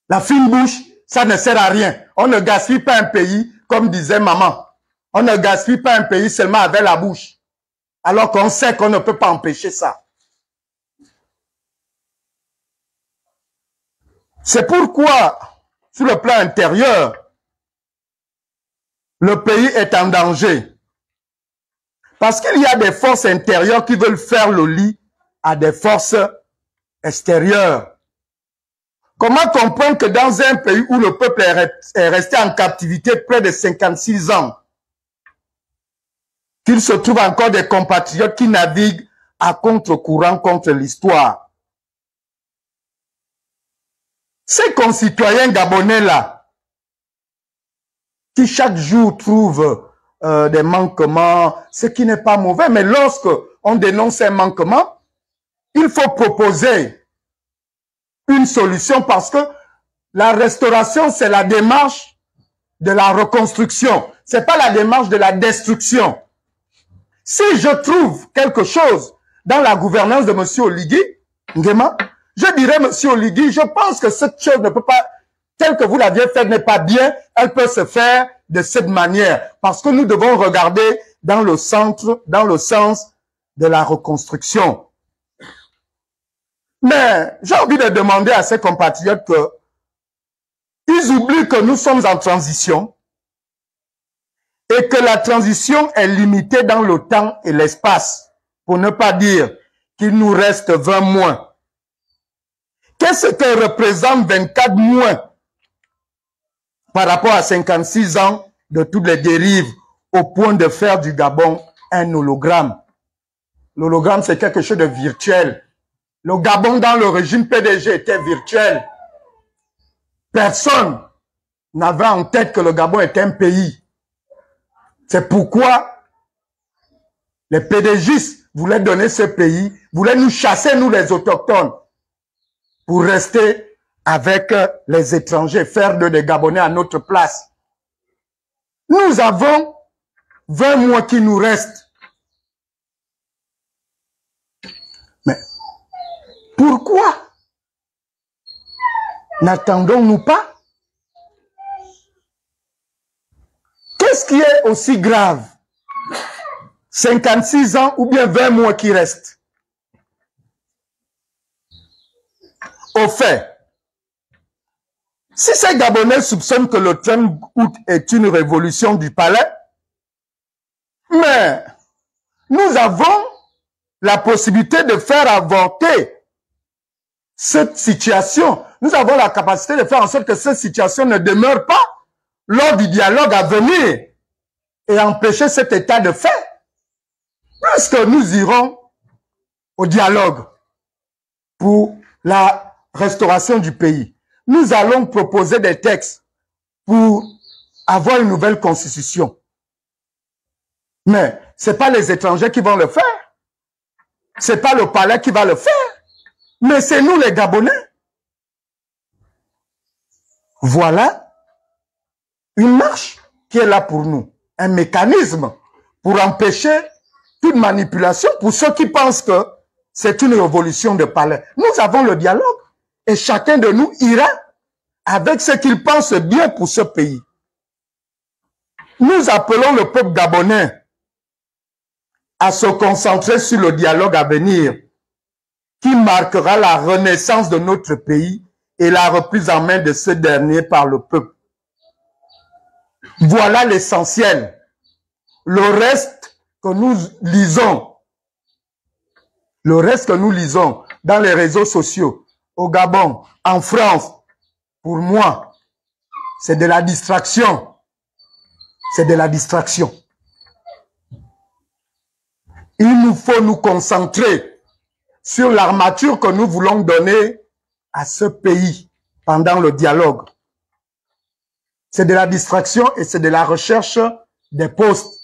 La fine bouche, ça ne sert à rien. On ne gaspille pas un pays, comme disait maman. On ne gaspille pas un pays seulement avec la bouche. Alors qu'on sait qu'on ne peut pas empêcher ça. C'est pourquoi, sur le plan intérieur, le pays est en danger. Parce qu'il y a des forces intérieures qui veulent faire le lit à des forces extérieures. Comment comprendre que dans un pays où le peuple est resté en captivité près de 56 ans, qu'il se trouve encore des compatriotes qui naviguent à contre-courant contre l'histoire? Ces concitoyens gabonais-là, qui chaque jour trouvent des manquements, ce qui n'est pas mauvais, mais lorsque on dénonce un manquement, il faut proposer une solution parce que la restauration, c'est la démarche de la reconstruction. C'est pas la démarche de la destruction. Si je trouve quelque chose dans la gouvernance de M. Oligui Nguema, je dirais, M. Oligui, je pense que cette chose ne peut pas, telle que vous l'aviez faite n'est pas bien, elle peut se faire de cette manière. Parce que nous devons regarder dans le sens de la reconstruction. Mais j'ai envie de demander à ces compatriotes que ils oublient que nous sommes en transition et que la transition est limitée dans le temps et l'espace, pour ne pas dire qu'il nous reste 20 mois. Qu'est-ce que représente 24 mois par rapport à 56 ans de toutes les dérives au point de faire du Gabon un hologramme? L'hologramme, c'est quelque chose de virtuel. Le Gabon dans le régime PDG était virtuel. Personne n'avait en tête que le Gabon était un pays. C'est pourquoi les PDGistes voulaient donner ce pays, voulaient nous chasser, nous les autochtones, pour rester avec les étrangers, faire des Gabonais à notre place. Nous avons 20 mois qui nous restent. Mais pourquoi n'attendons-nous pas? Qu'est-ce qui est aussi grave? 56 ans ou bien 20 mois qui restent? Au fait, si ces Gabonais soupçonnent que le 30 août est une révolution du palais, mais nous avons la possibilité de faire avorter cette situation. Nous avons la capacité de faire en sorte que cette situation ne demeure pas lors du dialogue à venir et empêcher cet état de fait. Puisque nous irons au dialogue pour la restauration du pays, nous allons proposer des textes pour avoir une nouvelle constitution. Mais ce n'est pas les étrangers qui vont le faire. Ce n'est pas le palais qui va le faire. Mais c'est nous les Gabonais. Voilà une marche qui est là pour nous. Un mécanisme pour empêcher toute manipulation pour ceux qui pensent que c'est une révolution de palais. Nous avons le dialogue et chacun de nous ira avec ce qu'il pense bien pour ce pays. Nous appelons le peuple gabonais à se concentrer sur le dialogue à venir qui marquera la renaissance de notre pays et la reprise en main de ce dernier par le peuple. Voilà l'essentiel. Le reste que nous lisons, dans les réseaux sociaux, au Gabon, en France, pour moi, c'est de la distraction. C'est de la distraction. Il nous faut nous concentrer sur l'armature que nous voulons donner à ce pays pendant le dialogue. C'est de la distraction et c'est de la recherche des postes.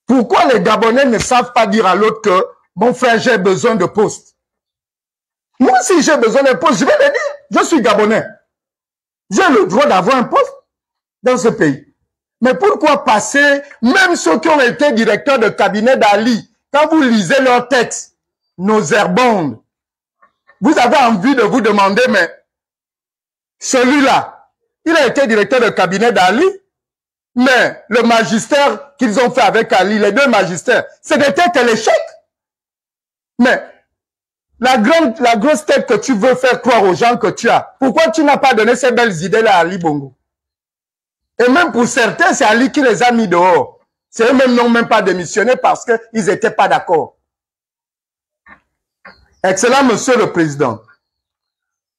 Pourquoi les Gabonais ne savent pas dire à l'autre que mon frère, j'ai besoin de postes? Moi, si j'ai besoin d'un poste, je vais le dire. Je suis Gabonais. J'ai le droit d'avoir un poste dans ce pays. Mais pourquoi passer, même ceux qui ont été directeurs de cabinet d'Ali, quand vous lisez leurs textes, nos airbondes, vous avez envie de vous demander, mais celui-là, il a été directeur de cabinet d'Ali, mais le magistère qu'ils ont fait avec Ali, les deux magistères, c'était que l'échec. Mais la grosse tête que tu veux faire croire aux gens que tu as, pourquoi tu n'as pas donné ces belles idées-là à Ali Bongo? Et même pour certains, c'est Ali qui les a mis dehors. C'est eux-mêmes n'ont même pas démissionné parce qu'ils n'étaient pas d'accord. Excellent Monsieur le Président.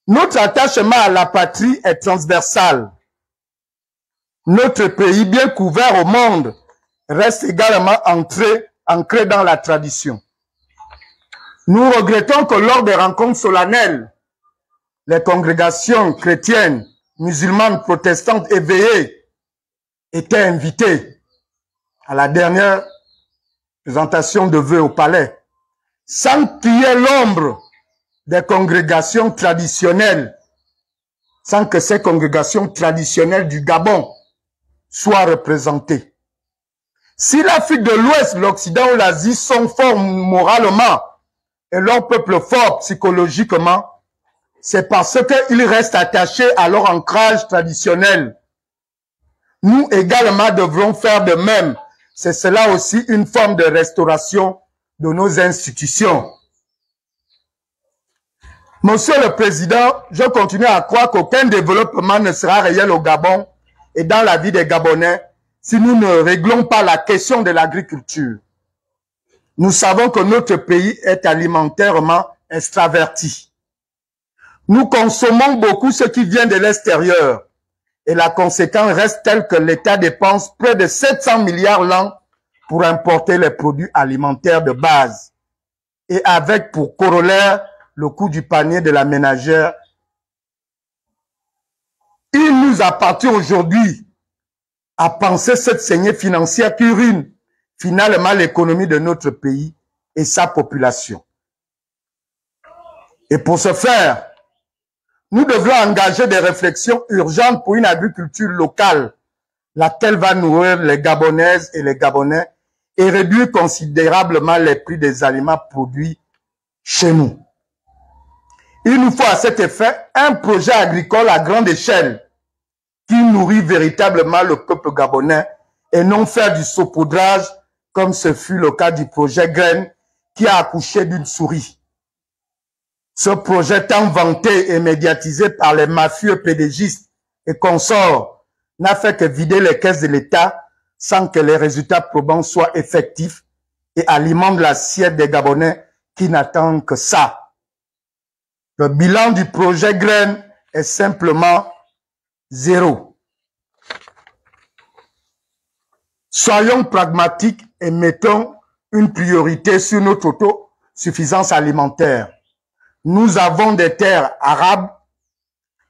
Notre attachement à la patrie est transversal. Notre pays, bien couvert au monde, reste également ancré dans la tradition. Nous regrettons que lors des rencontres solennelles, les congrégations chrétiennes, musulmanes, protestantes éveillées étaient invitées à la dernière présentation de vœux au palais, sans qu'il y ait l'ombre des congrégations traditionnelles, sans que ces congrégations traditionnelles du Gabon soient représentées. Si l'Afrique de l'Ouest, l'Occident ou l'Asie sont forts moralement et leur peuple fort psychologiquement, c'est parce qu'ils restent attachés à leur ancrage traditionnel. Nous également devrons faire de même. C'est cela aussi une forme de restauration de nos institutions. Monsieur le Président, je continue à croire qu'aucun développement ne sera réel au Gabon et dans la vie des Gabonais si nous ne réglons pas la question de l'agriculture. Nous savons que notre pays est alimentairement extraverti. Nous consommons beaucoup ce qui vient de l'extérieur et la conséquence reste telle que l'État dépense près de 700 milliards l'an pour importer les produits alimentaires de base et avec pour corollaire le coût du panier de la ménagère. Il nous appartient aujourd'hui à penser cette saignée financière qui ruine finalement l'économie de notre pays et sa population. Et pour ce faire, nous devons engager des réflexions urgentes pour une agriculture locale, laquelle va nourrir les Gabonaises et les Gabonais et réduire considérablement les prix des aliments produits chez nous. Il nous faut à cet effet un projet agricole à grande échelle qui nourrit véritablement le peuple gabonais et non faire du saupoudrage comme ce fut le cas du projet Graines qui a accouché d'une souris. Ce projet tant vanté et médiatisé par les mafieux pédégistes et consorts n'a fait que vider les caisses de l'État sans que les résultats probants soient effectifs et alimentent l'assiette des Gabonais qui n'attendent que ça. Le bilan du projet Graines est simplement 0. Soyons pragmatiques et mettons une priorité sur notre autosuffisance alimentaire. Nous avons des terres arables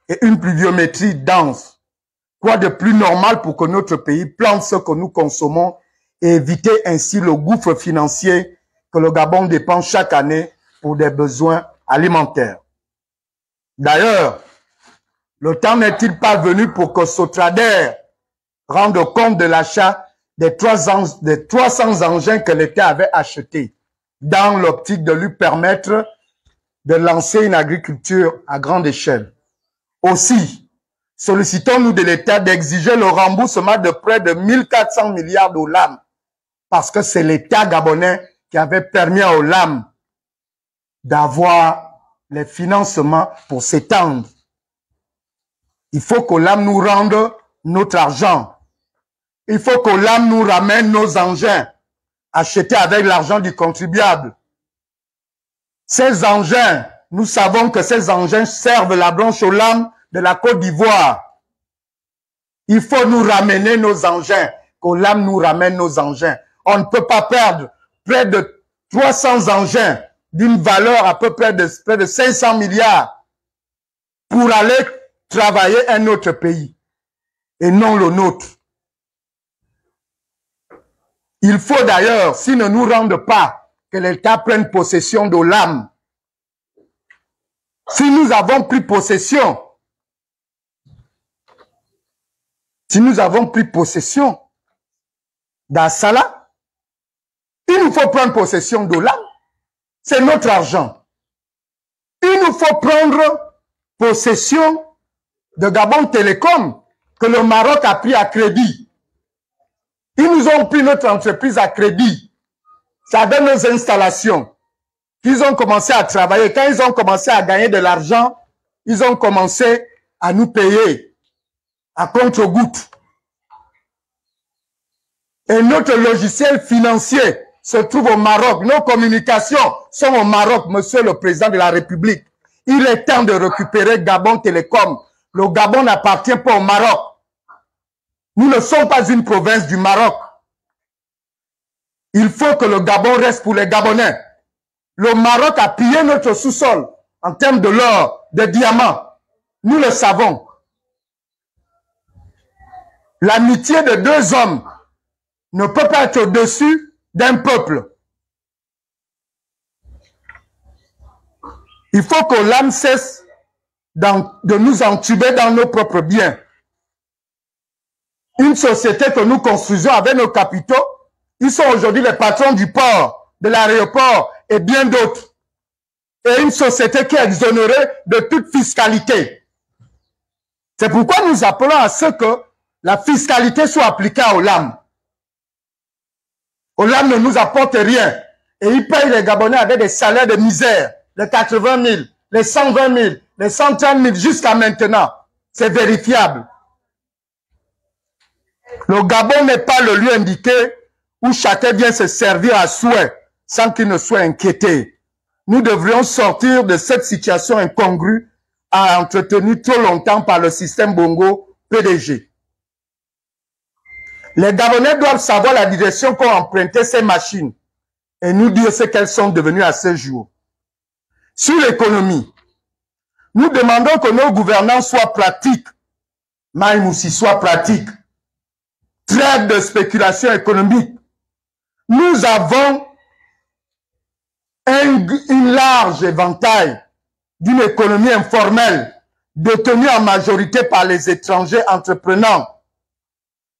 et une pluviométrie dense. Quoi de plus normal pour que notre pays plante ce que nous consommons et éviter ainsi le gouffre financier que le Gabon dépense chaque année pour des besoins alimentaires. D'ailleurs, le temps n'est-il pas venu pour que Sotrader rende compte de l'achat des 300 engins que l'État avait achetés dans l'optique de lui permettre de lancer une agriculture à grande échelle. Aussi, sollicitons-nous de l'État d'exiger le remboursement de près de 1400 milliards de l'AM parce que c'est l'État gabonais qui avait permis aux LAM d'avoir les financements pour s'étendre. Il faut que l'AM nous rende notre argent. Il faut que l'AM nous ramène nos engins achetés avec l'argent du contribuable. Ces engins, nous savons que ces engins servent la blanche aux lames de la Côte d'Ivoire. Il faut nous ramener nos engins, que l'AM nous ramène nos engins. On ne peut pas perdre près de 300 engins d'une valeur à peu près de 500 milliards pour aller travailler un autre pays et non le nôtre. Il faut d'ailleurs, s'ils ne nous rendent pas, que l'État prenne possession de l'AM. Si nous avons pris possession, d'Assala, il nous faut prendre possession de l'AM. C'est notre argent. Il nous faut prendre possession de Gabon Télécom que le Maroc a pris à crédit. Ils nous ont pris notre entreprise à crédit. Ça donne nos installations. Ils ont commencé à travailler. Quand ils ont commencé à gagner de l'argent, ils ont commencé à nous payer à compte-gouttes. Et notre logiciel financier se trouve au Maroc. Nos communications sont au Maroc, Monsieur le Président de la République. Il est temps de récupérer Gabon Télécom. Le Gabon n'appartient pas au Maroc. Nous ne sommes pas une province du Maroc. Il faut que le Gabon reste pour les Gabonais. Le Maroc a pillé notre sous-sol en termes de l'or, des diamants. Nous le savons. L'amitié de deux hommes ne peut pas être au-dessus d'un peuple. Il faut que l'âme cesse de nous entuber dans nos propres biens. Une société que nous construisons avec nos capitaux, ils sont aujourd'hui les patrons du port, de l'aéroport et bien d'autres. Et une société qui est exonérée de toute fiscalité. C'est pourquoi nous appelons à ce que la fiscalité soit appliquée aux LAM. Aux LAM ne nous apporte rien. Et ils payent les Gabonais avec des salaires de misère, de 80 000, les 120 000, les 130 000 jusqu'à maintenant. C'est vérifiable. Le Gabon n'est pas le lieu indiqué où chacun vient se servir à souhait sans qu'il ne soit inquiété. Nous devrions sortir de cette situation incongrue entretenue trop longtemps par le système Bongo PDG. Les Gabonais doivent savoir la direction qu'ont emprunté ces machines et nous dire ce qu'elles sont devenues à ce jour. Sur l'économie, nous demandons que nos gouvernants soient pratiques. Maïmoussi soit pratique. Trêve de spéculation économique. Nous avons une large éventail d'une économie informelle détenue en majorité par les étrangers entreprenants.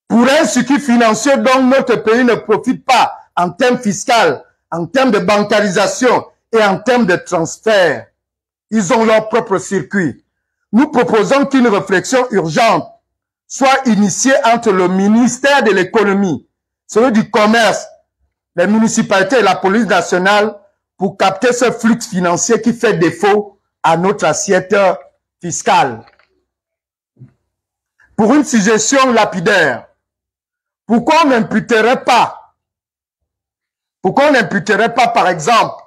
Pour un circuit financier dont notre pays ne profite pas en termes fiscaux, en termes de bancarisation et en termes de transfert. Ils ont leur propre circuit. Nous proposons qu'une réflexion urgente soit initiée entre le ministère de l'économie, celui du commerce, les municipalités et la police nationale pour capter ce flux financier qui fait défaut à notre assiette fiscale. Pour une suggestion lapidaire, pourquoi on n'imputerait pas, par exemple,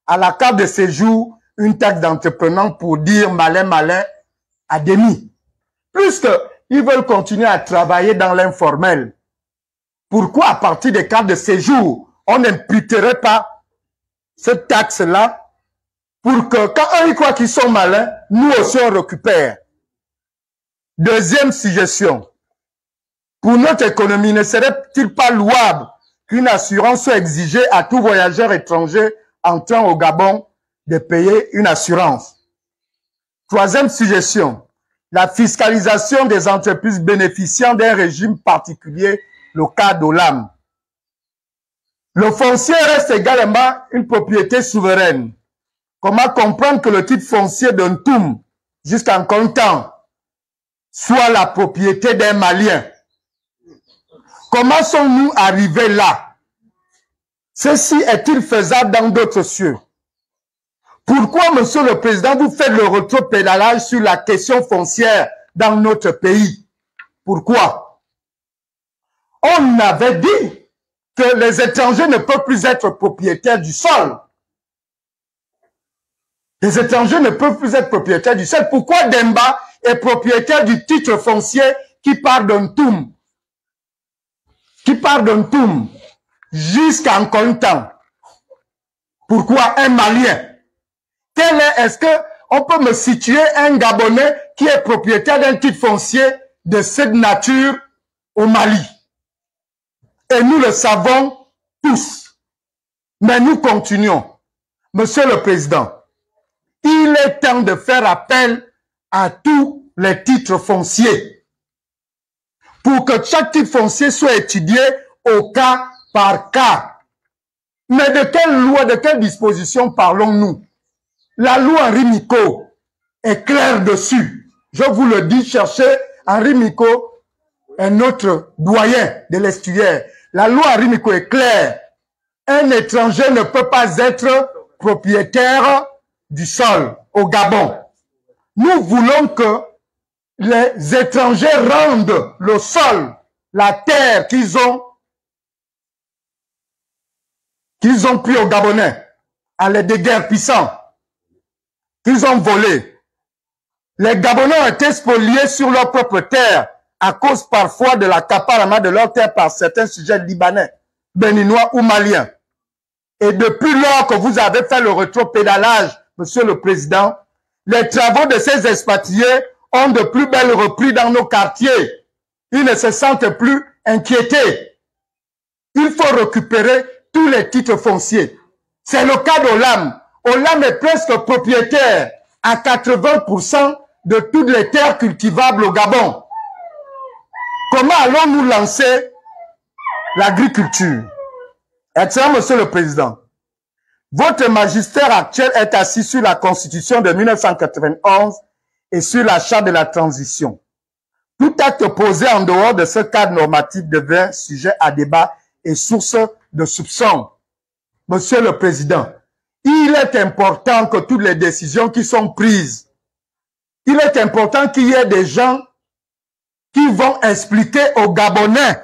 à la carte de séjour, une taxe d'entrepreneur pour dire malin à demi? Puisqu'ils veulent continuer à travailler dans l'informel, pourquoi à partir des cartes de séjour, on n'imputerait pas cette taxe-là pour que quand eux ils croient qu'ils sont malins, nous aussi on récupère? Deuxième suggestion. Pour notre économie, ne serait-il pas louable qu'une assurance soit exigée à tout voyageur étranger entrant au Gabon de payer une assurance? Troisième suggestion, la fiscalisation des entreprises bénéficiant d'un régime particulier, le cas d'Olam. Le foncier reste également une propriété souveraine. Comment comprendre que le titre foncier d'un Toum, jusqu'en comptant, soit la propriété d'un Malien? Comment sommes-nous arrivés là? Ceci est-il faisable dans d'autres cieux? Pourquoi, Monsieur le Président, vous faites le rétropédalage sur la question foncière dans notre pays? Pourquoi? On avait dit que les étrangers ne peuvent plus être propriétaires du sol. Les étrangers ne peuvent plus être propriétaires du sol. Pourquoi Demba est propriétaire du titre foncier qui part d'un Toum? Jusqu'en comptant. Pourquoi un Malien? Est-ce qu'on peut me situer un Gabonais qui est propriétaire d'un titre foncier de cette nature au Mali? Et nous le savons tous. Mais nous continuons. Monsieur le Président, il est temps de faire appel à tous les titres fonciers pour que chaque titre foncier soit étudié au cas par cas. Mais de quelle loi, de quelle disposition parlons-nous? La loi Henri Mico est claire dessus. Je vous le dis, cherchez Henri Mico, un autre doyen de l'estuaire. La loi Henri Mico est claire. Un étranger ne peut pas être propriétaire du sol au Gabon. Nous voulons que les étrangers rendent le sol, la terre qu'ils ont pris aux Gabonais à les déguerpissants, qu'ils ont volé. Les Gabonais ont été spoliés sur leur propre terre à cause parfois de l'accaparement de leur terre par certains sujets libanais, béninois ou maliens. Et depuis lors que vous avez fait le rétropédalage, Monsieur le Président, les travaux de ces expatriés ont de plus belles repris dans nos quartiers. Ils ne se sentent plus inquiétés. Il faut récupérer tous les titres fonciers. C'est le cas d'Olam. Olam est presque propriétaire à 80% de toutes les terres cultivables au Gabon. Comment allons-nous lancer l'agriculture? Excellent Monsieur le Président, votre magistère actuel est assis sur la Constitution de 1991 et sur la Charte de la transition. Tout acte posé en dehors de ce cadre normatif devient sujet à débat et source de soupçons. Monsieur le Président, il est important que toutes les décisions qui sont prises, il est important qu'il y ait des gens qui vont expliquer aux Gabonais,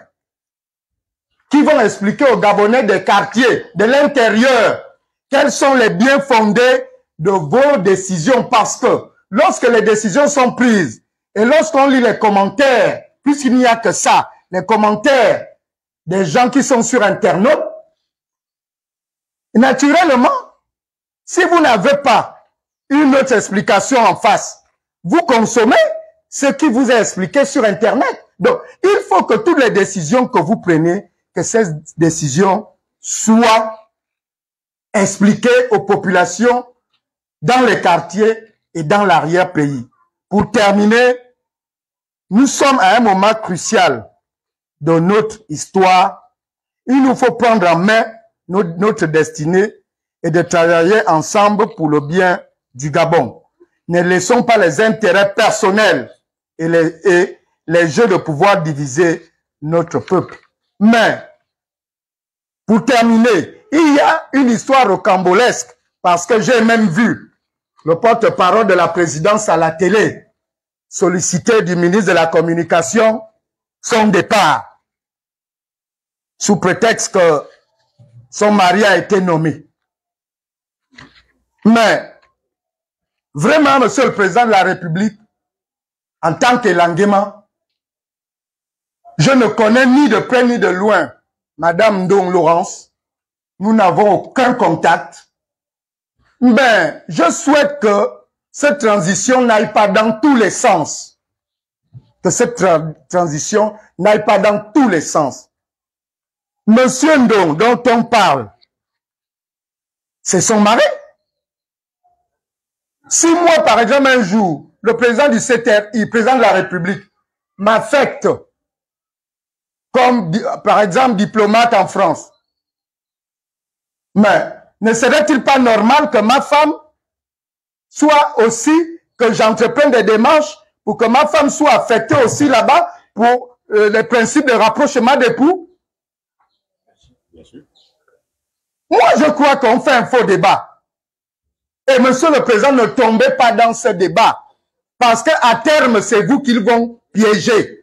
des quartiers, de l'intérieur, quels sont les biens fondés de vos décisions. Parce que lorsque les décisions sont prises et lorsqu'on lit les commentaires, puisqu'il n'y a que ça, les commentaires des gens qui sont sur Internet, naturellement, si vous n'avez pas une autre explication en face, vous consommez ce qui vous est expliqué sur Internet. Donc, il faut que toutes les décisions que vous prenez, que ces décisions soient expliquées aux populations dans les quartiers et dans l'arrière-pays. Pour terminer, nous sommes à un moment crucial de notre histoire. Il nous faut prendre en main notre destinée et de travailler ensemble pour le bien du Gabon. Ne laissons pas les intérêts personnels et les jeux de pouvoir diviser notre peuple. Mais, pour terminer, il y a une histoire rocambolesque, parce que j'ai même vu le porte-parole de la présidence à la télé solliciter du ministre de la Communication son départ, sous prétexte que son mari a été nommé. Mais, vraiment, Monsieur le Président de la République, en tant qu'Elanguema, je ne connais ni de près ni de loin Madame Ndong Laurence. Nous n'avons aucun contact. Ben, je souhaite que cette transition n'aille pas dans tous les sens. Que cette transition n'aille pas dans tous les sens. Monsieur Ndong, dont on parle, c'est son mari. Si moi, par exemple, un jour, le président du CTRI, président de la République, m'affecte comme, par exemple, diplomate en France, mais ne serait-il pas normal que ma femme soit aussi, que j'entreprenne des démarches pour que ma femme soit affectée aussi là-bas pour les principes de rapprochement d'époux? Moi, je crois qu'on fait un faux débat. Et monsieur le président, ne tombez pas dans ce débat. Parce qu'à terme, c'est vous qu'ils vont piéger.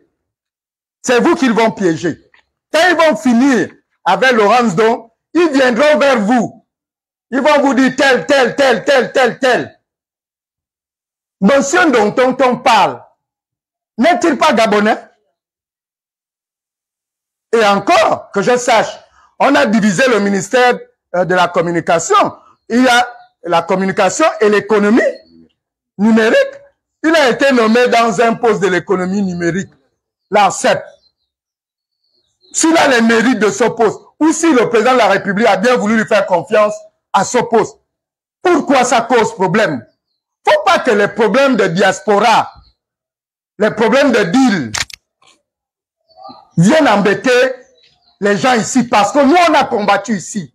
C'est vous qu'ils vont piéger. Quand ils vont finir avec Laurence Ndong, ils viendront vers vous. Ils vont vous dire tel. Monsieur dont on parle, n'est-il pas gabonais? Et encore, que je sache, on a divisé le ministère de la communication. Il y a la communication et l'économie numérique. Il a été nommé dans un poste de l'économie numérique, l'ARCEP. S'il a les mérites de ce poste, ou si le président de la République a bien voulu lui faire confiance à ce poste, pourquoi ça cause problème? Faut pas que les problèmes de diaspora, les problèmes de deal, viennent embêter les gens ici, parce que nous, on a combattu ici.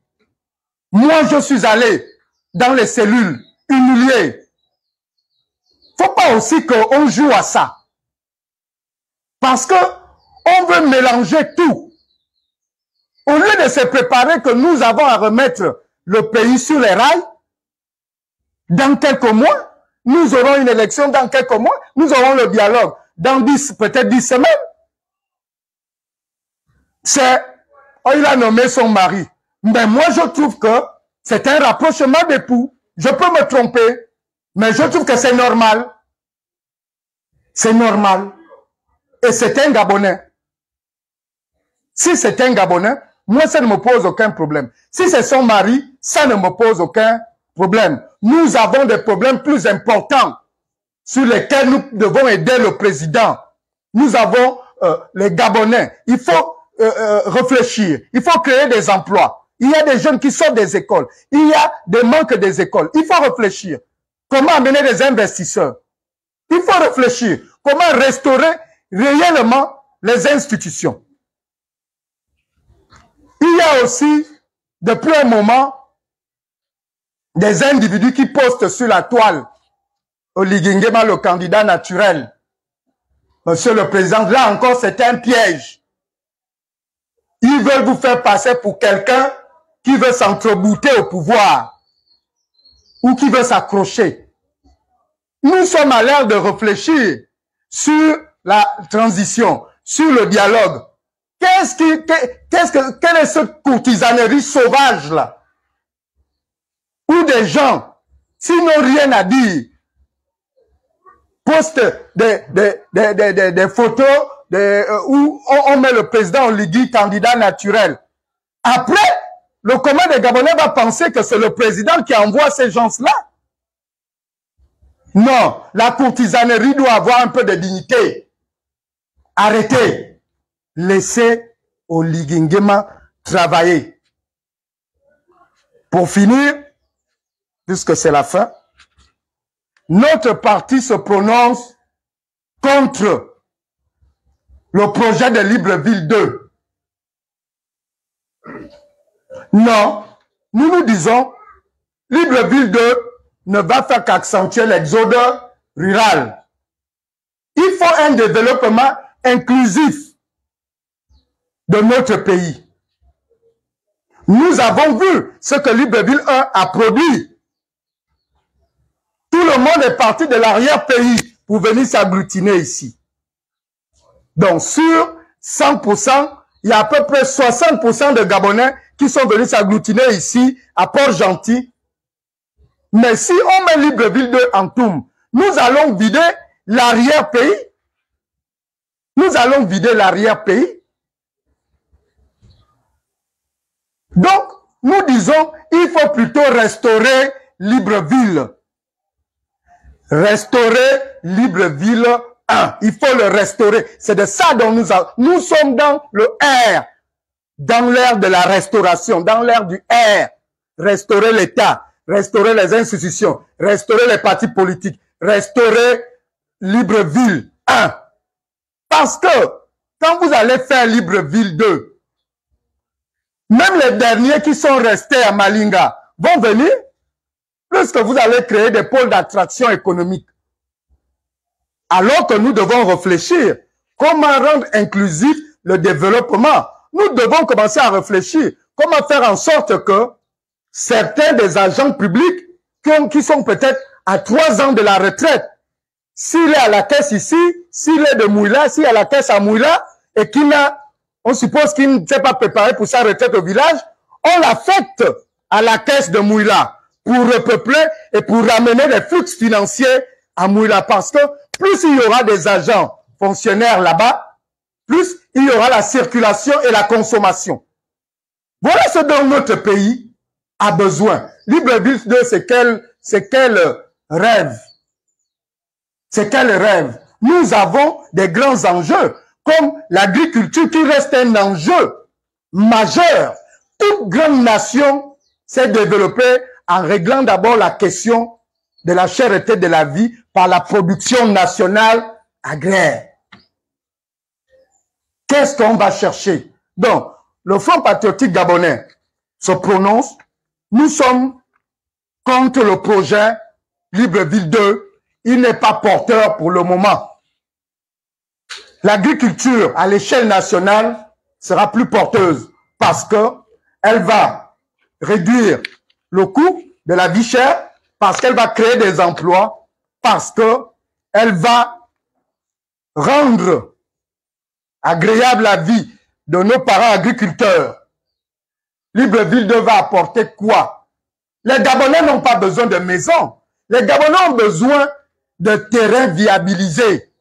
Moi, je suis allé dans les cellules, humilié. Faut pas aussi qu'on joue à ça. Parce que on veut mélanger tout. Au lieu de se préparer que nous avons à remettre le pays sur les rails, dans quelques mois, nous aurons une élection dans quelques mois, nous aurons le dialogue dans peut-être 10 semaines. Il a nommé son mari. Mais moi, je trouve que c'est un rapprochement d'époux. Je peux me tromper, mais je trouve que c'est normal. C'est normal. Et c'est un Gabonais. Si c'est un Gabonais, moi, ça ne me pose aucun problème. Si c'est son mari, ça ne me pose aucun problème. Nous avons des problèmes plus importants sur lesquels nous devons aider le président. Nous avons les Gabonais. Il faut réfléchir. Il faut créer des emplois. Il y a des jeunes qui sortent des écoles. Il y a des manques des écoles. Il faut réfléchir. Comment amener des investisseurs? Il faut réfléchir. Comment restaurer réellement les institutions? Il y a aussi, depuis un moment, des individus qui postent sur la toile Oligui Nguema, le candidat naturel. Monsieur le Président, là encore, c'est un piège. Ils veulent vous faire passer pour quelqu'un qui veut s'entrebouter au pouvoir. ou qui veut s'accrocher. Nous sommes à l'heure de réfléchir sur la transition, sur le dialogue. Quelle est cette courtisanerie sauvage là? Où des gens, s'ils n'ont rien à dire, postent des photos où on met le président Oligui candidat naturel. Après, le commun des Gabonais va penser que c'est le président qui envoie ces gens-là. Non, la courtisanerie doit avoir un peu de dignité. Arrêtez. Laissez Oligui Nguema travailler. Pour finir, puisque c'est la fin, notre parti se prononce contre le projet de Libreville 2. Non, nous disons, Libreville 2 ne va faire qu'accentuer l'exode rural. Il faut un développement inclusif de notre pays. Nous avons vu ce que Libreville 1 a produit. Tout le monde est parti de l'arrière-pays pour venir s'agglutiner ici. Donc, sur 100%, il y a à peu près 60% de Gabonais qui sont venus s'agglutiner ici, à Port-Gentil. Mais si on met Libreville 2 en toum, nous allons vider l'arrière-pays. Nous allons vider l'arrière-pays. Donc, nous disons, il faut plutôt restaurer Libreville. Restaurer Libreville 1. Il faut le restaurer. C'est de ça dont nous sommes dans le R. Dans l'ère de la restauration, dans l'ère du R. Restaurer l'État, restaurer les institutions, restaurer les partis politiques, restaurer Libreville 1. Parce que, quand vous allez faire Libreville 2, même les derniers qui sont restés à Malinga vont venir, puisque vous allez créer des pôles d'attraction économique. Alors que nous devons réfléchir comment rendre inclusif le développement. Nous devons commencer à réfléchir comment faire en sorte que certains des agents publics qui sont peut-être à 3 ans de la retraite, s'il est à la caisse ici, s'il est de Mouila, s'il est à la caisse à Mouila, et qu'il n'a, on suppose qu'il ne s'est pas préparé pour sa retraite au village, on l'affecte à la caisse de Mouila pour repeupler et pour ramener des flux financiers à Mouila. Parce que plus il y aura des agents fonctionnaires là-bas, plus il y aura la circulation et la consommation. Voilà ce dont notre pays a besoin. Libreville 2, c'est quel rêve? C'est quel rêve? Nous avons des grands enjeux, comme l'agriculture qui reste un enjeu majeur. Toute grande nation s'est développée en réglant d'abord la question de la cherté de la vie par la production nationale agraire. Qu'est-ce qu'on va chercher? Donc, le Front patriotique gabonais se prononce. Nous sommes contre le projet Libreville 2. Il n'est pas porteur pour le moment. L'agriculture à l'échelle nationale sera plus porteuse parce que elle va réduire le coût de la vie chère, parce qu'elle va créer des emplois, parce que elle va rendre agréable la vie de nos parents agriculteurs. Libreville 2 va apporter quoi? Les Gabonais n'ont pas besoin de maisons. Les Gabonais ont besoin de terrains viabilisés.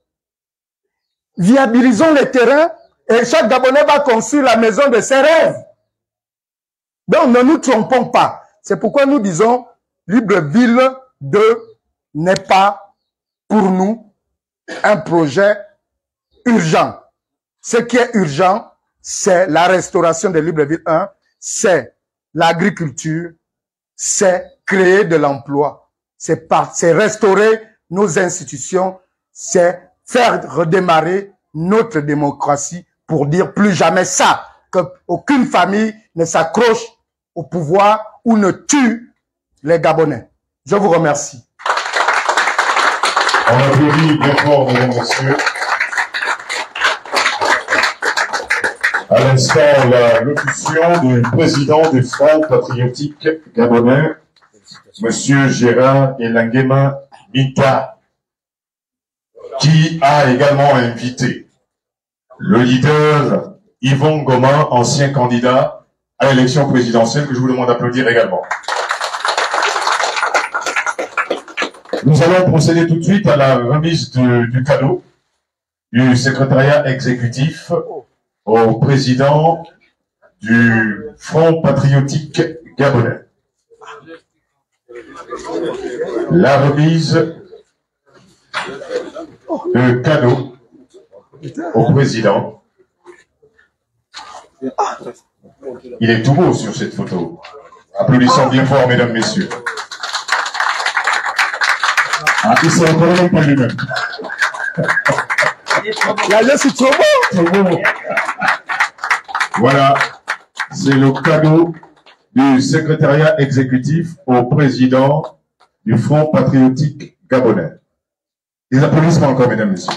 Viabilisons les terrains et chaque Gabonais va construire la maison de ses rêves. Donc ne nous trompons pas. C'est pourquoi nous disons Libreville 2 n'est pas pour nous un projet urgent. Ce qui est urgent, c'est la restauration de Libreville 1, c'est l'agriculture, c'est créer de l'emploi, c'est restaurer nos institutions, c'est faire redémarrer notre démocratie pour dire plus jamais ça, qu'aucune famille ne s'accroche au pouvoir ou ne tue les Gabonais. Je vous remercie. On applaudit bien fort, mesdames et messieurs. À l'instant, la locution du président du Front patriotique gabonais, Monsieur Gérard Elangema Mita, qui a également invité le leader Yvon Goma, ancien candidat à l'élection présidentielle, que je vous demande d'applaudir également. Nous allons procéder tout de suite à la remise du cadeau du secrétariat exécutif au président du Front patriotique gabonais. La remise de cadeau au président. Il est tout beau sur cette photo. Applaudissons bien fort, mesdames, messieurs. Ah, il se reconnaît même pas lui-même. Là, c'est trop beau. Voilà, c'est le cadeau du secrétariat exécutif au président du Front patriotique gabonais. Des applaudissements encore, mesdames et messieurs.